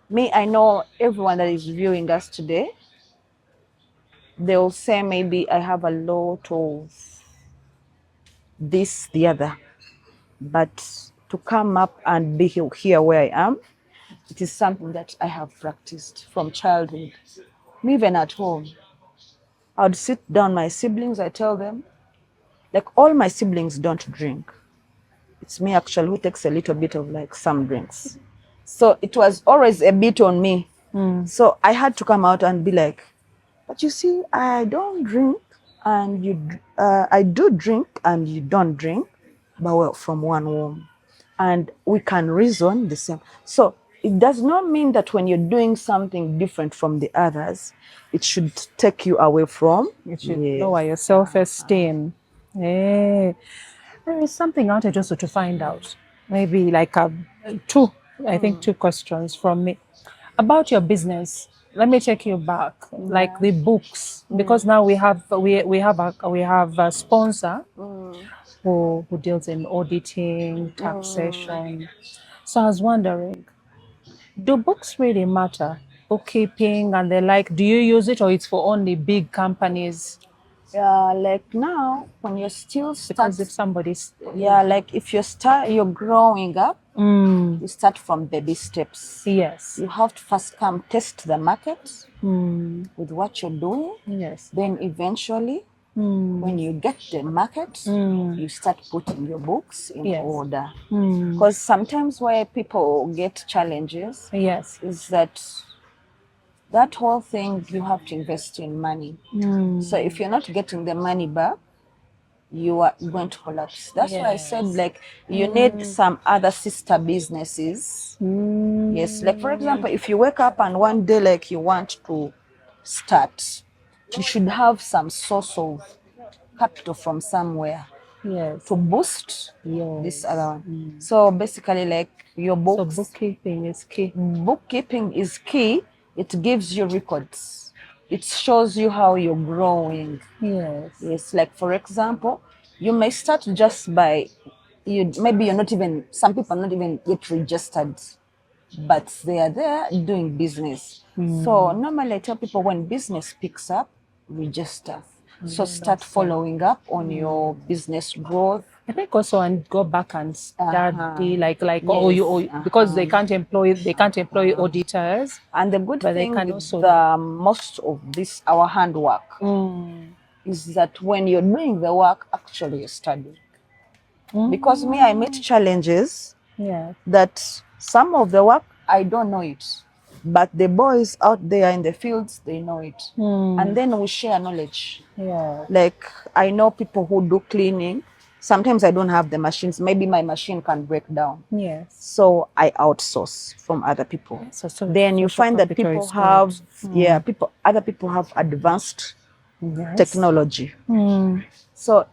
me, I know everyone that is viewing us today, they'll say maybe I have a lot of this, the other. But to come up and be here where I am, it is something that I have practiced from childhood. Me, even at home, I would sit down my siblings, I tell them, like all my siblings don't drink. It's me actually who takes a little bit of like some drinks. So it was always a bit on me. So I had to come out and be like, but you see, I don't drink and I do drink and you don't drink, but we're from one womb. And we can reason the same. So it does not mean that when you're doing something different from the others, it should take you away from. You should Yes. lower your self-esteem. Hey. There is something I wanted also to find out. Maybe like two, I think two questions from me. About your business, let me take you back, like the books, because now we have a sponsor who deals in auditing, taxation. So I was wondering, do books really matter? Bookkeeping and the like, do you use it or it's for only big companies? Yeah, like now when you're still Because if somebody's like if you're growing up, you start from baby steps. yes. You have to first come test the market with what you're doing. Yes. Then eventually, when you get the market, you start putting your books in Yes. order. Because sometimes where people get challenges Yes. is that whole thing you have to invest in money. So if you're not getting the money back, you are going to collapse. That's why I said like you need some other sister businesses. Yes, like for example, if you wake up and one day like you want to start, you should have some source of capital from somewhere Yes. to boost Yes. this other one. So basically like your So books, bookkeeping is key. bookkeeping is key. It gives you records. It shows you how you're growing. Yes. Yes, like for example, you may start just by maybe you're not even, some people are not even yet registered, but they are there doing business. So normally I tell people when business picks up, register. So start following up on your business growth. I think also and go back and study because they can't employ auditors. And the good But they thing can with also- the most of this our handwork is that when you're doing the work, actually you're studying. Because me, I met challenges Yeah. that Some of the work, I don't know it. But the boys out there in the fields, they know it. And then we share knowledge. Yeah. Like, I know people who do cleaning. Sometimes I don't have the machines. Maybe my machine can break down. Yes. So I outsource from other people. So Then you social find that capital people is have, good. other people have advanced Yes. technology. Mm. So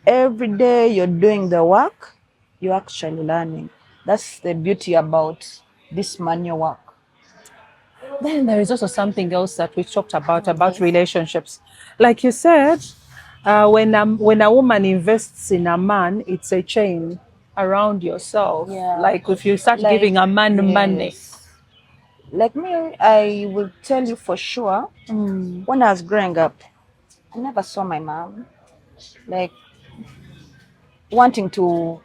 every day you're doing the work, you're actually learning. That's the beauty about this manual work. Then there is also something else that we talked about relationships. Like you said, when a woman invests in a man, it's a chain around yourself. Yeah. Like if you start Like, giving a man money. yes. Like me, I will tell you for sure, when I was growing up, I never saw my mom like wanting to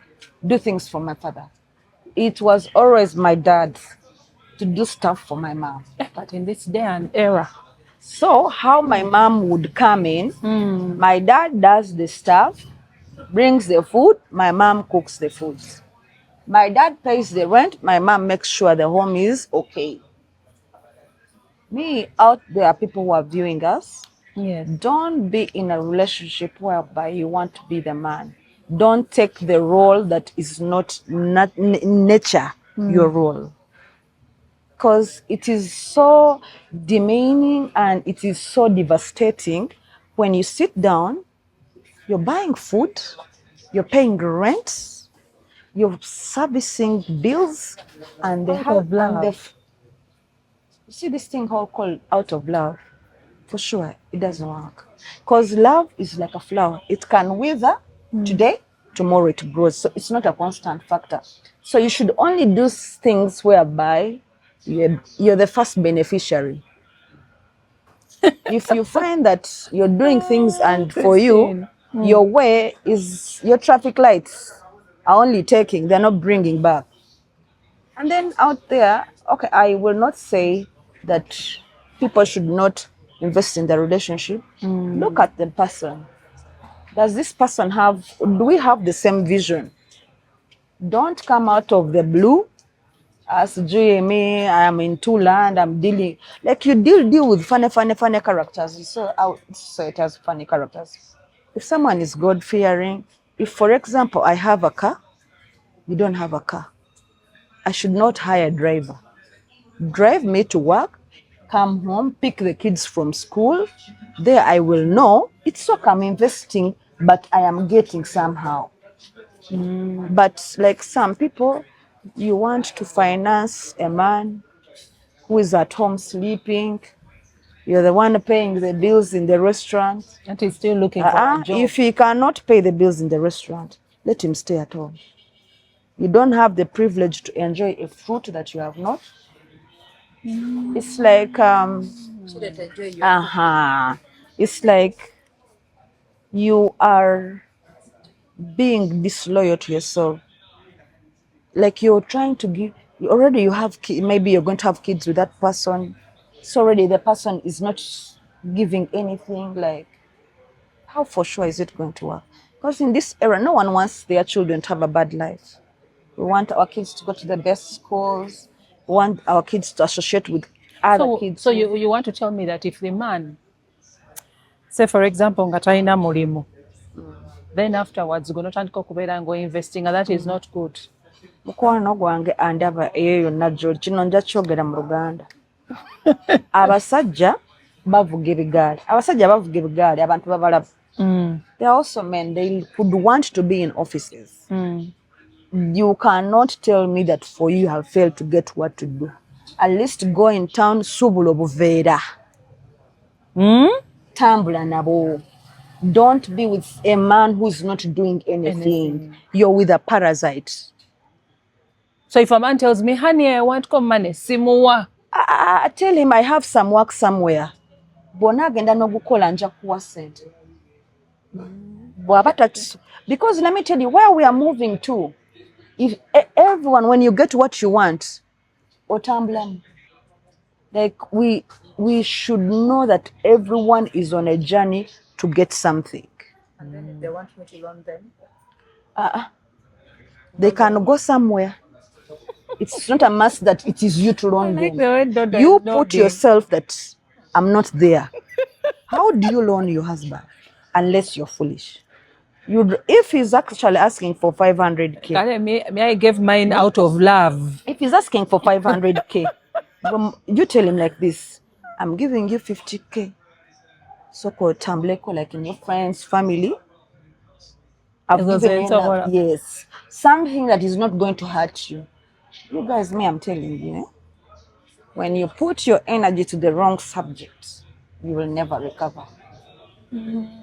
do things for my father. It was always my dad to do stuff for my mom. But in this day and era, So how my mom would come in, my dad does the stuff, brings the food, my mom cooks the food. My dad pays the rent, my mom makes sure the home is okay. Me, out there are people who are viewing us. yes, Don't be in a relationship whereby you want to be the man. Don't take the role that is not nature, your role. Because it is so demeaning and it is so devastating when you sit down, you're buying food, you're paying rent, you're servicing bills, and Out of love. you see this thing called out of love. For sure, it doesn't work. Because love is like a flower. It can wither today, tomorrow it grows. So it's not a constant factor. So you should only do things whereby you're the first beneficiary. If you find that you're doing things and for you, your way is your traffic lights are only taking, they're not bringing back. And then out there, okay, I will not say that people should not invest in the relationship. Look at the person. Does this person do we have the same vision? Don't come out of the blue as me, I am in Tuland, I'm dealing. Like you deal with funny characters. So I'll say it as funny characters. If someone is God-fearing, if, for example, I have a car, you don't have a car, I should not hire a driver. Drive me to work, come home, pick the kids from school. There I will know it's okay, I'm investing, but I am getting somehow. But like some people, you want to finance a man who is at home sleeping. You're the one paying the bills in the restaurant. and he's still looking for a job. If he cannot pay the bills in the restaurant, let him stay at home. You don't have the privilege to enjoy a fruit that you have not. It's like So that enjoy your it's like you are being disloyal to yourself. Like you're trying to give, you have maybe you're going to have kids with that person. So already the person is not giving anything. Like, how for sure is it going to work? Because in this era, no one wants their children to have a bad life. We want our kids to go to the best schools. We want our kids to associate with other kids. So you want to tell me that if the man, say for example, nga talina mulimu, then afterwards gonotandika okubeera investing, that is not good. Mukwano gwange andaba eyo yonna gy'oli, kino nja kyogera mu Luganda. Abasajja bavuga ebigaali. Abasajja bavuga ebigaali, abantu babalaba. There are also men, they could want to be in offices. You cannot tell me that for you have failed to get what to do. At least go in town, subula obuveera. Tambula nabo. Don't be with a man who's not doing anything. You're with a parasite. So if a man tells me, honey, I want come money, simuwa. I tell him I have some work somewhere. Bw'ona agenda n'ogukola nja kuwa ssente. Because let me tell you where we are moving to. If everyone, when you get what you want, otambulamu. Like we should know that everyone is on a journey to get something. And then if they want me to loan them, They can go somewhere. It's not a must that it is you to loan Like them. the way Dodo You is put nodding. yourself that I'm not there. How do you loan your husband unless you're foolish? If he's actually asking for 500k, Kale, me I gave mine out of love. if he's asking for 500k, you tell him like this: I'm giving you 50k. So called Tambleko, like in your friends, family. I've Because given it's you all- enough. Yes. Something that is not going to hurt you. You guys, me, I'm telling you, when you put your energy to the wrong subject, you will never recover.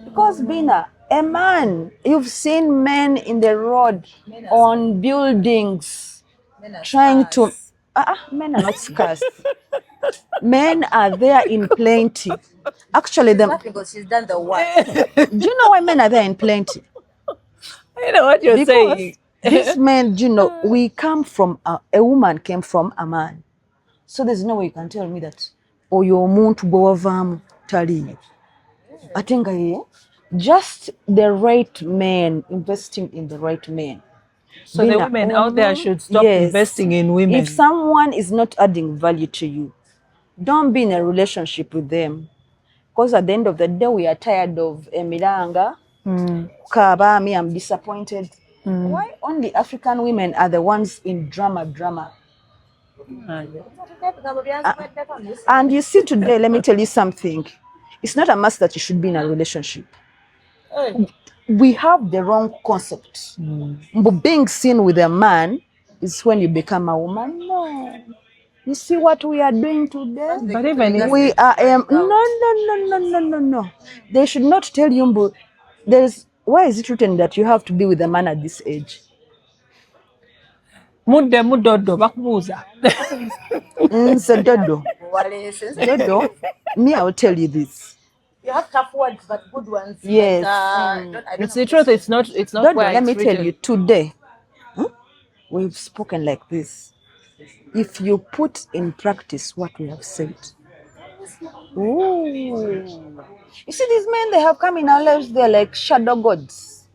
Because being a man, you've seen men in the road, on buildings, trying to. Men are not scarce. Men are there in plenty. Actually, Exactly, because she's done the work. do you know why men are there in plenty? I know what you're Because saying. these men, we come from a woman came from a man. So there's no way you can tell me that oyo omuntu gwe wavaamu taliyo. Ate nga ye, just the right man, investing in the right man. So the Bina, women out there should stop yes. investing in women. If someone is not adding value to you, don't be in a relationship with them. Because at the end of the day, we are tired of Emiranga, Kaba, me, I'm disappointed. Why only African women are the ones in drama? And you see today, let me tell you something. It's not a must that you should be in a relationship. We have the wrong concept. But being seen with a man is when you become a woman. No. You see what we are doing today? But even if We are no. They should not tell you, but why is it written that you have to be with a man at this age? mudde mudodo bakubuuza. So Dodo, Dodo. me, I will tell you this. You have tough words, but good ones. Yes. But, I don't It's the truth. It's not Dodo, where let me it's tell written. you, today, we've spoken like this. If you put in practice what we have said, ooh. You see, these men, they have come in our lives, they're like shadow gods.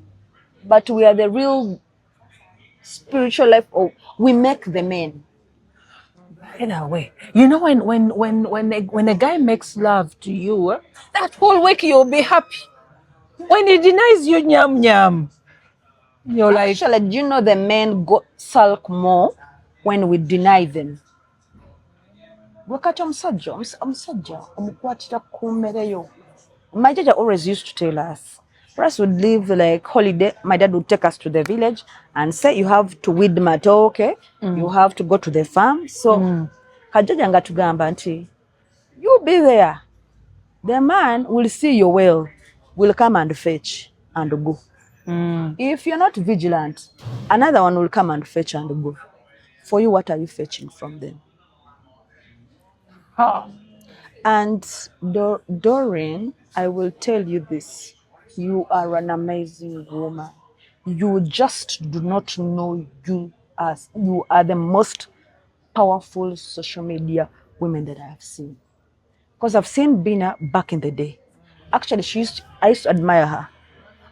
But we are the real spiritual life, or we make the men. Anyway, you know when a guy makes love to you, that whole week you'll be happy. When he denies you, nyam, you're like, Actually, do you know the men sulk more when we deny them? Wakati omusajja omukwatira ku mmere yo. My dad always used to tell us, for us would live like holiday, my dad would take us to the village and say you have to weed matoke, you have to go to the farm. So kajjajja nga tugamba nti, you be there. The man will see your well, will come and fetch and go. If you're not vigilant, another one will come and fetch and go. For you, what are you fetching from them? And Doreen, I will tell you this. You are an amazing woman. You just do not know you are the most powerful social media women that I have seen. Because I've seen Bina back in the day. Actually, I used to admire her.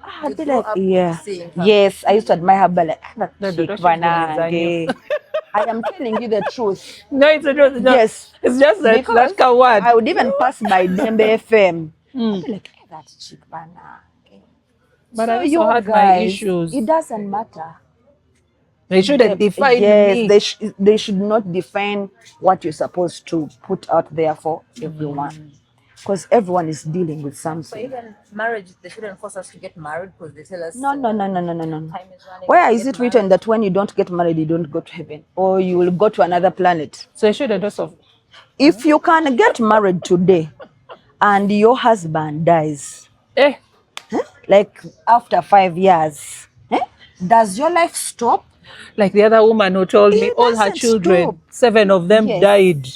I'd be grew like, up yeah. seeing her. Yes, I used to admire her, but like, that No, chick, don't she's gonna Vanange. I am telling you the truth. no, it's the truth. It's not. Yes. It's just that Because that word. I would even pass by Dembe FM. I'd be like, that chick, Vanange. But So I you also had my guys, issues. it doesn't matter. They shouldn't define me. Yes, they should not define what you're supposed to put out there for everyone. Because everyone is dealing with So something. even marriage, they shouldn't force us to get married because they tell us No. time is running. Where we is get it written married. that when you don't get married, you don't go to heaven? Or you will go to another planet? So they shouldn't also. If you can get married today and your husband dies, like after 5 years, does your life stop? Like the other woman who told me It all her doesn't children, stop. 7 of them Yes. died.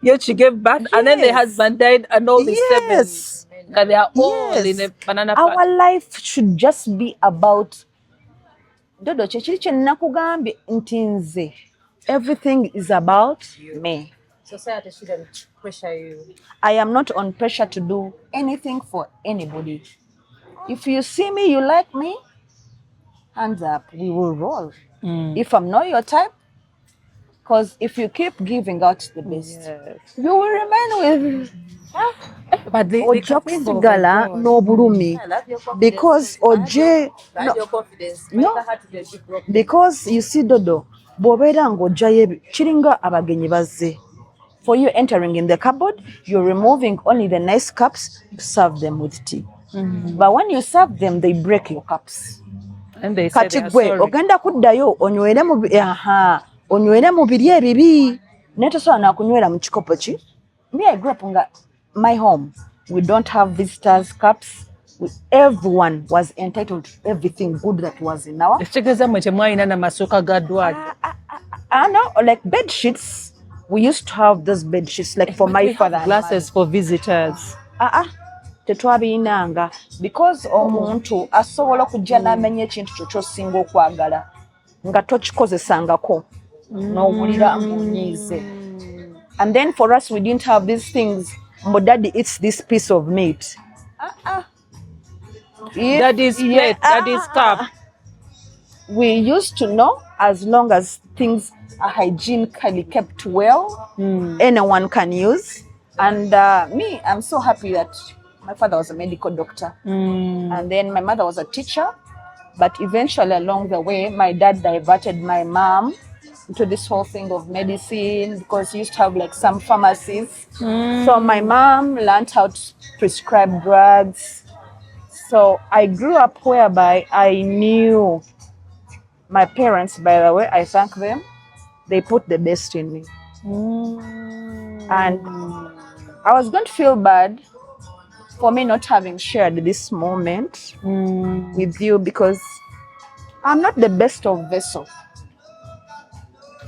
Yet she gave birth, and then the Yes. husband died, and all the 7. Yes. Because they are all Yes. in a banana Our plant. life should just be about Dodo kyekiri kye nakugambye nti nze. Everything is about me. Society shouldn't pressure you. I am not on pressure to do anything for anybody. If you see me, you like me, hands up, we will roll. If I'm not your type, Because if you keep giving out the best, Yes. you will remain with But the ojja caffeine kusigala overload. n'obulumi I love your confidence. because ojje I love your confidence. No. Make her heart to be broken. because you see Dodo bw'obeera ng'ojjayo kiringa abagenyi bazze. For you entering in the cupboard, you're removing only the nice cups to serve them with tea. But when you serve them, they break your cups. And they say they Kati are gwe sorry. ogenda kuddayo onywere mu biri ebibi naye tosobola nakunywera mu kikopo ki. Me, I grew up in my home. We don't have visitors cups. Everyone was entitled to everything good that was in our. Ekitegeeza mwe temwalina n'amasuuka ga ddwaliro. I know, like bed sheets. We used to have those bed sheets, like for my We have father. and mother. glasses for visitors. Tetwabirinanga because omuntu asobola okujja n'amenya ekintu kyo ky'osinga okwagala nga tokikozesangako n'owulira ng'onyiize. And then for us, we didn't have these things. But daddy eats this piece of meat. Daddy's plate, daddy's cup. We used to know as long as things are hygienically kept well, anyone can use. And me, I'm so happy that my father was a medical doctor. And then my mother was a teacher. But eventually along the way, my dad diverted my mom into this whole thing of medicine because he used to have like some pharmacies. So my mom learned how to prescribe drugs. So I grew up whereby I knew my parents, by the way, I thank them. They put the best in me. And I was going to feel bad for me not having shared this moment with you because I'm not the best of vessel.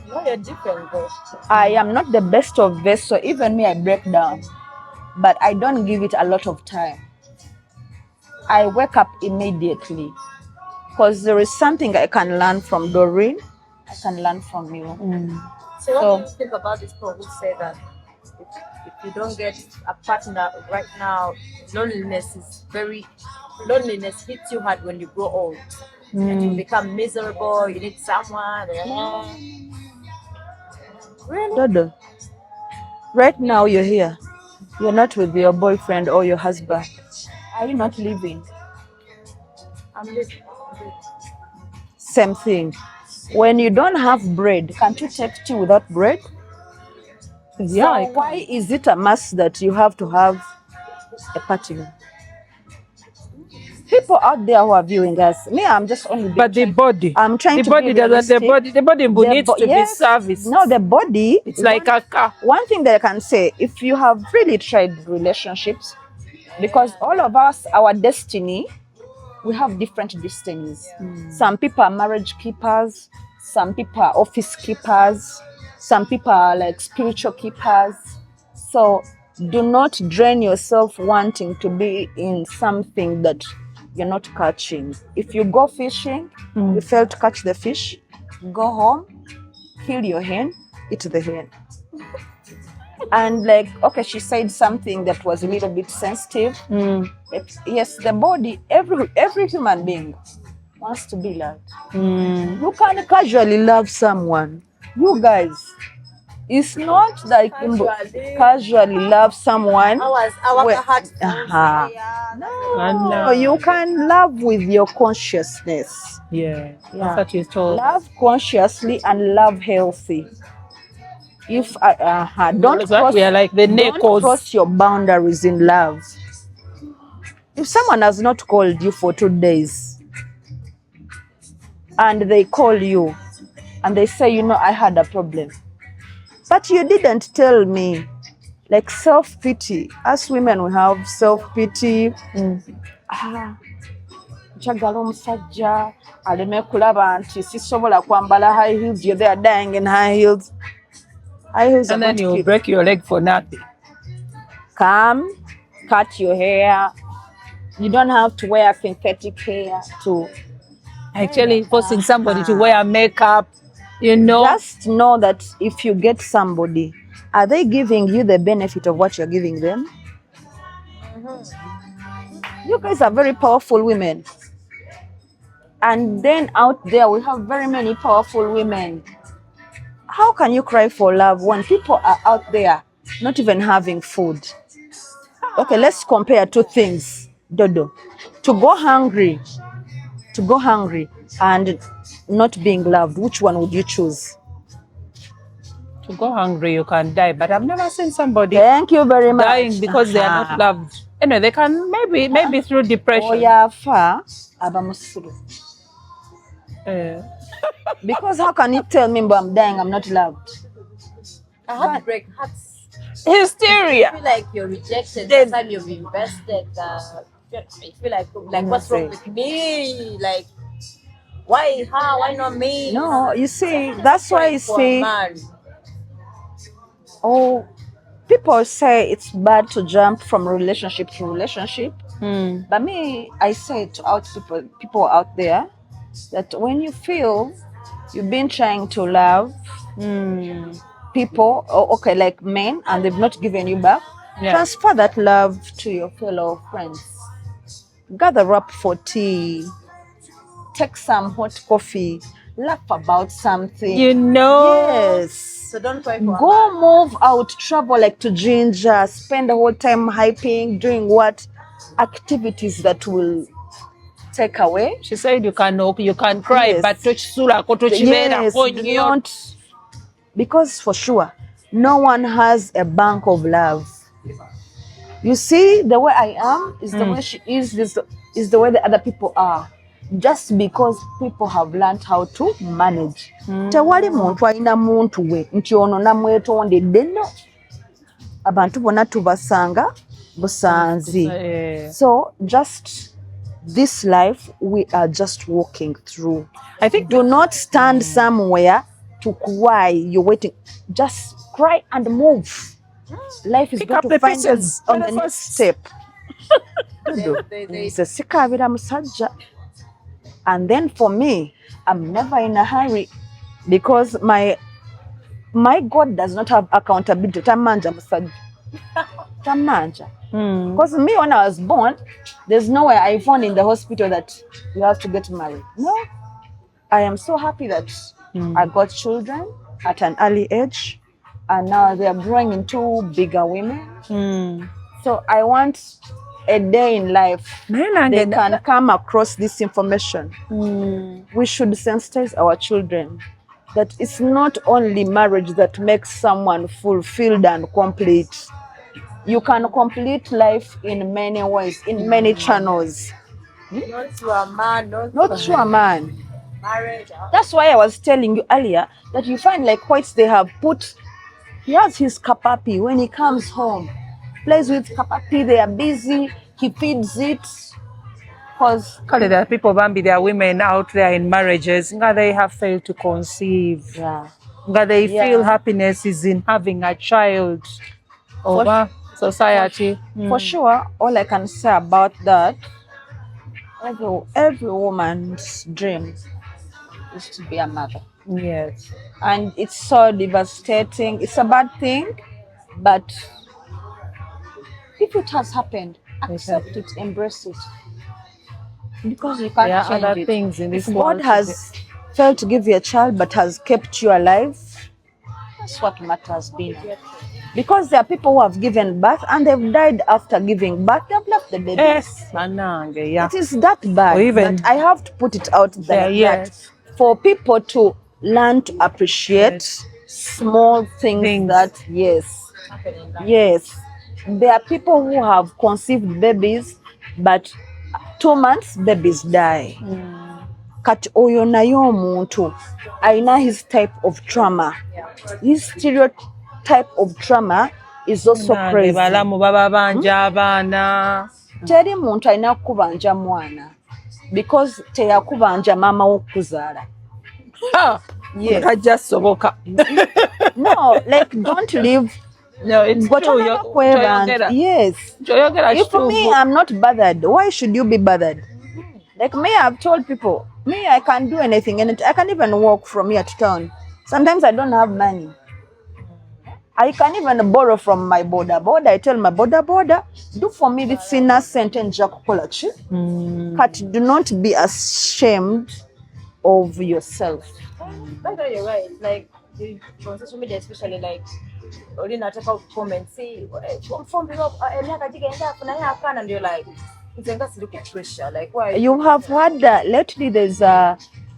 No, you're different, though. I am not the best of vessel. Even me, I break down. But I don't give it a lot of time. I wake up immediately. Because there is something I can learn from Doreen. I can learn from you. So what do you think about this people who say that if you don't get a partner right now, loneliness hits you hard when you grow old. And you become miserable, you need someone. Really? Dodo, right now you're here. You're not with your boyfriend or your husband. Are you not living? I'm living. Same thing. When you don't have bread, can't you take tea without bread? Yeah, So why is it a must that you have to have a partner? People out there who are viewing us, me, I'm just only. but the body. I'm trying the to body be doesn't. realistic. The body needs to yes, be serviced. No, the body. It's like a car. One thing that I can say, if you have really tried relationships, because all of us, our destiny, we have different destinies. Some people are marriage keepers, some people are office keepers, some people are like spiritual keepers. So do not drain yourself wanting to be in something that you're not catching. If you go fishing, you fail to catch the fish, go home, kill your hen, eat the hen. And like, okay, she said something that was a little bit sensitive. Yes, the body, every human being wants to be loved. You can't casually love someone. You guys, it's not like casually love someone. Our Well, heart. No, you can love with your consciousness. Yeah, Yeah. that's what you told. Love consciously and love healthy. If don't That's what we are like the don't Nekos. cross your boundaries in love. If someone has not called you for 2 days and they call you and they say, you know, I had a problem, but you didn't tell me, like self-pity. As women, we have self-pity. Njagala omusajja aleme kulaba nti sisobola kwambala high heels. You're there dying in high heels. High heels are And then going to you kill. break your leg for nothing. Come, cut your hair. You don't have to wear synthetic hair to. Actually, forcing somebody to wear makeup, you know. Just know that if you get somebody, are they giving you the benefit of what you're giving them? You guys are very powerful women. And then out there, we have very many powerful women. How can you cry for love when people are out there not even having food? Okay, let's compare two things, Dodo. To go hungry and not being loved, which one would you choose? To go hungry, you can die, but I've never seen somebody Thank you very much. dying because they are not loved. Anyway, they can maybe through depression. Oyafa aba musuru. Eh. Because how can you tell me I'm dying, I'm not loved? A heartbreak hurts. Hysteria. You feel like you're rejected the time you've invested. You feel like what's wrong with me? Like, why her? Why not me? No, you see, that's why you For a see, man. oh, people say it's bad to jump from relationship to relationship. But me, I say to people out there that when you feel you've been trying to love people, okay, like men, and they've not given you back, Yeah. transfer that love to your fellow friends. Gather up for tea, take some hot coffee, laugh about something. You know. Yes. So don't cry for a Go man. move out, travel like to Ginger, spend the whole time hyping, doing what? Activities that will take away. She said you can cry, Yes. but tochisuulako tochibeerako Yes, nnyo. not because for sure no one has a bank of love. You see, the way I am is the way she is the way the other people are. Just because people have learned how to manage. Tewali muntu alina muntu we nti ono namwetondedde nno. Abantu bonna tubasanga busanzi. So just this life we are just walking through. I think Do not stand somewhere to cry. You're waiting. Just cry and move. Life is Pick going up to the find pieces. us on the next step. They Nze sikaabira musajja. And then for me, I'm never in a hurry because my God does not have accountability. Tamanja musajja. Tamanja. Because me, when I was born, there's nowhere I found in the hospital that you have to get married. No. I am so happy that I got children at an early age, and now they are growing into bigger women. So I want a day in life they can come across this information. We should sensitize our children that it's not only marriage that makes someone fulfilled and complete. You can complete life in many ways, in many channels. not to a man, Not to a man. marriage. That's why I was telling you earlier that you find like whites, they have put, he has his kapapi when he comes home, plays with kapapi, they are busy, he feeds it. Because Kale, there are people, Bambi, there are women out there in marriages, nga they have failed to conceive. Nga they feel happiness is in having a child over society. For sure, all I can say about that, every woman's dream is to be a mother. Yes. And it's so devastating. It's a bad thing, but if it has happened, accept it, embrace it. Because you can't There are change other it. things in this If world God has failed to give you a child but has kept you alive, that's what matters, Bina. Because there are people who have given birth and they've died after giving birth. They've left the baby. Yes, Anange, yeah. It is that bad. Or even- But I have to put it out there Yes. that for people to learn to appreciate small things that, yes. There are people who have conceived babies, but 2 months babies die. Kati oyo naye omuntu alina his type of trauma. His stereotype of trauma is also crazy. Balamu baba banja abaana. Teri muntu alina kukubanja mwana because teyakubanja maama w'okuzaala. Yes. Kajja soboka. No, like don't live. No, it's true. Kwebanja. Yes. If me, I'm not bothered, why should you be bothered? Like me, I've told people, me, I can do anything, and I can even walk from here to town. Sometimes I don't have money. I can even borrow from my border. I tell my border, do for me this innocent and jakukolachi. But do not be ashamed of yourself. By the way, you're right. Like on social media especially like olina take out comments see from emyaka gigenda afuna yakana and you're like nzenga siri ku pressure like why You have heard lately there's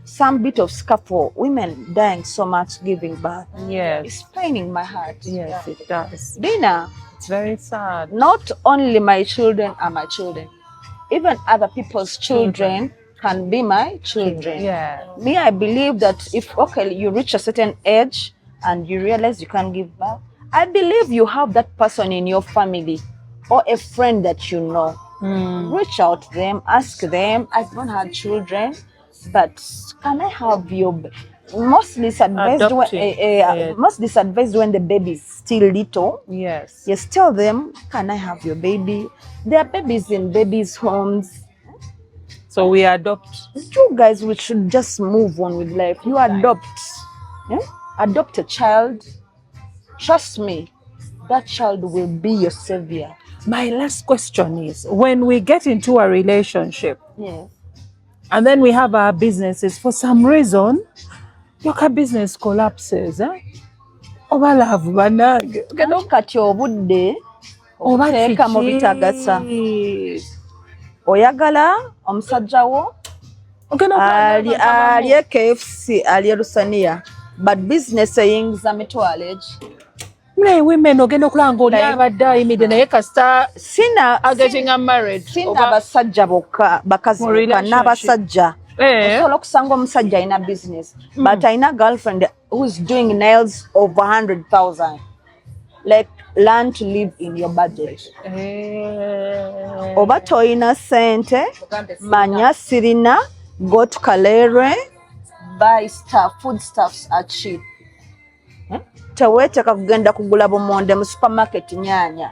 some bit of scuffle, women dying so much giving birth. Yes. It's paining my heart. Yes, it does. Dina, It's very sad. not only my children are my children, even other people's children can be my children. Yeah. Me, I believe that if, okay, you reach a certain age and you realize you can't give birth, I believe you have that person in your family or a friend that you know. Reach out to them, ask them, I've not had children, but can I have your mostly it's advised when, mostly it's advised when the baby is still little. Yes. Yes, tell them, can I have your baby? There are babies in babies' homes. So we adopt. You guys, we should just move on with life. You adopt. Adopt a child. Trust me, that child will be your savior. My last question is, when we get into a relationship Yes. and then we have our businesses, for some reason, your business collapses, oba love banage. Kati obudde obuteeka mu bitagasa. Oyagala omusajja wo ali KFC ali Lusania, but business eyingiza mitwalo egi. Women ogenda okulanga oli abadde ayimidde naye kasita getting married. Sina basajja bokka, bakazi bokka n'abasajja. Osobola okusanga omusajja alina business, but alina girlfriend who's doing nails over 100,000. Like, learn to live in your budget. Oba toyina sente, manya sirina, go to Kalere, buy stuff, food stuffs are cheap. Teweeteka kugenda kugula bumonde mu supermarket nyaanya.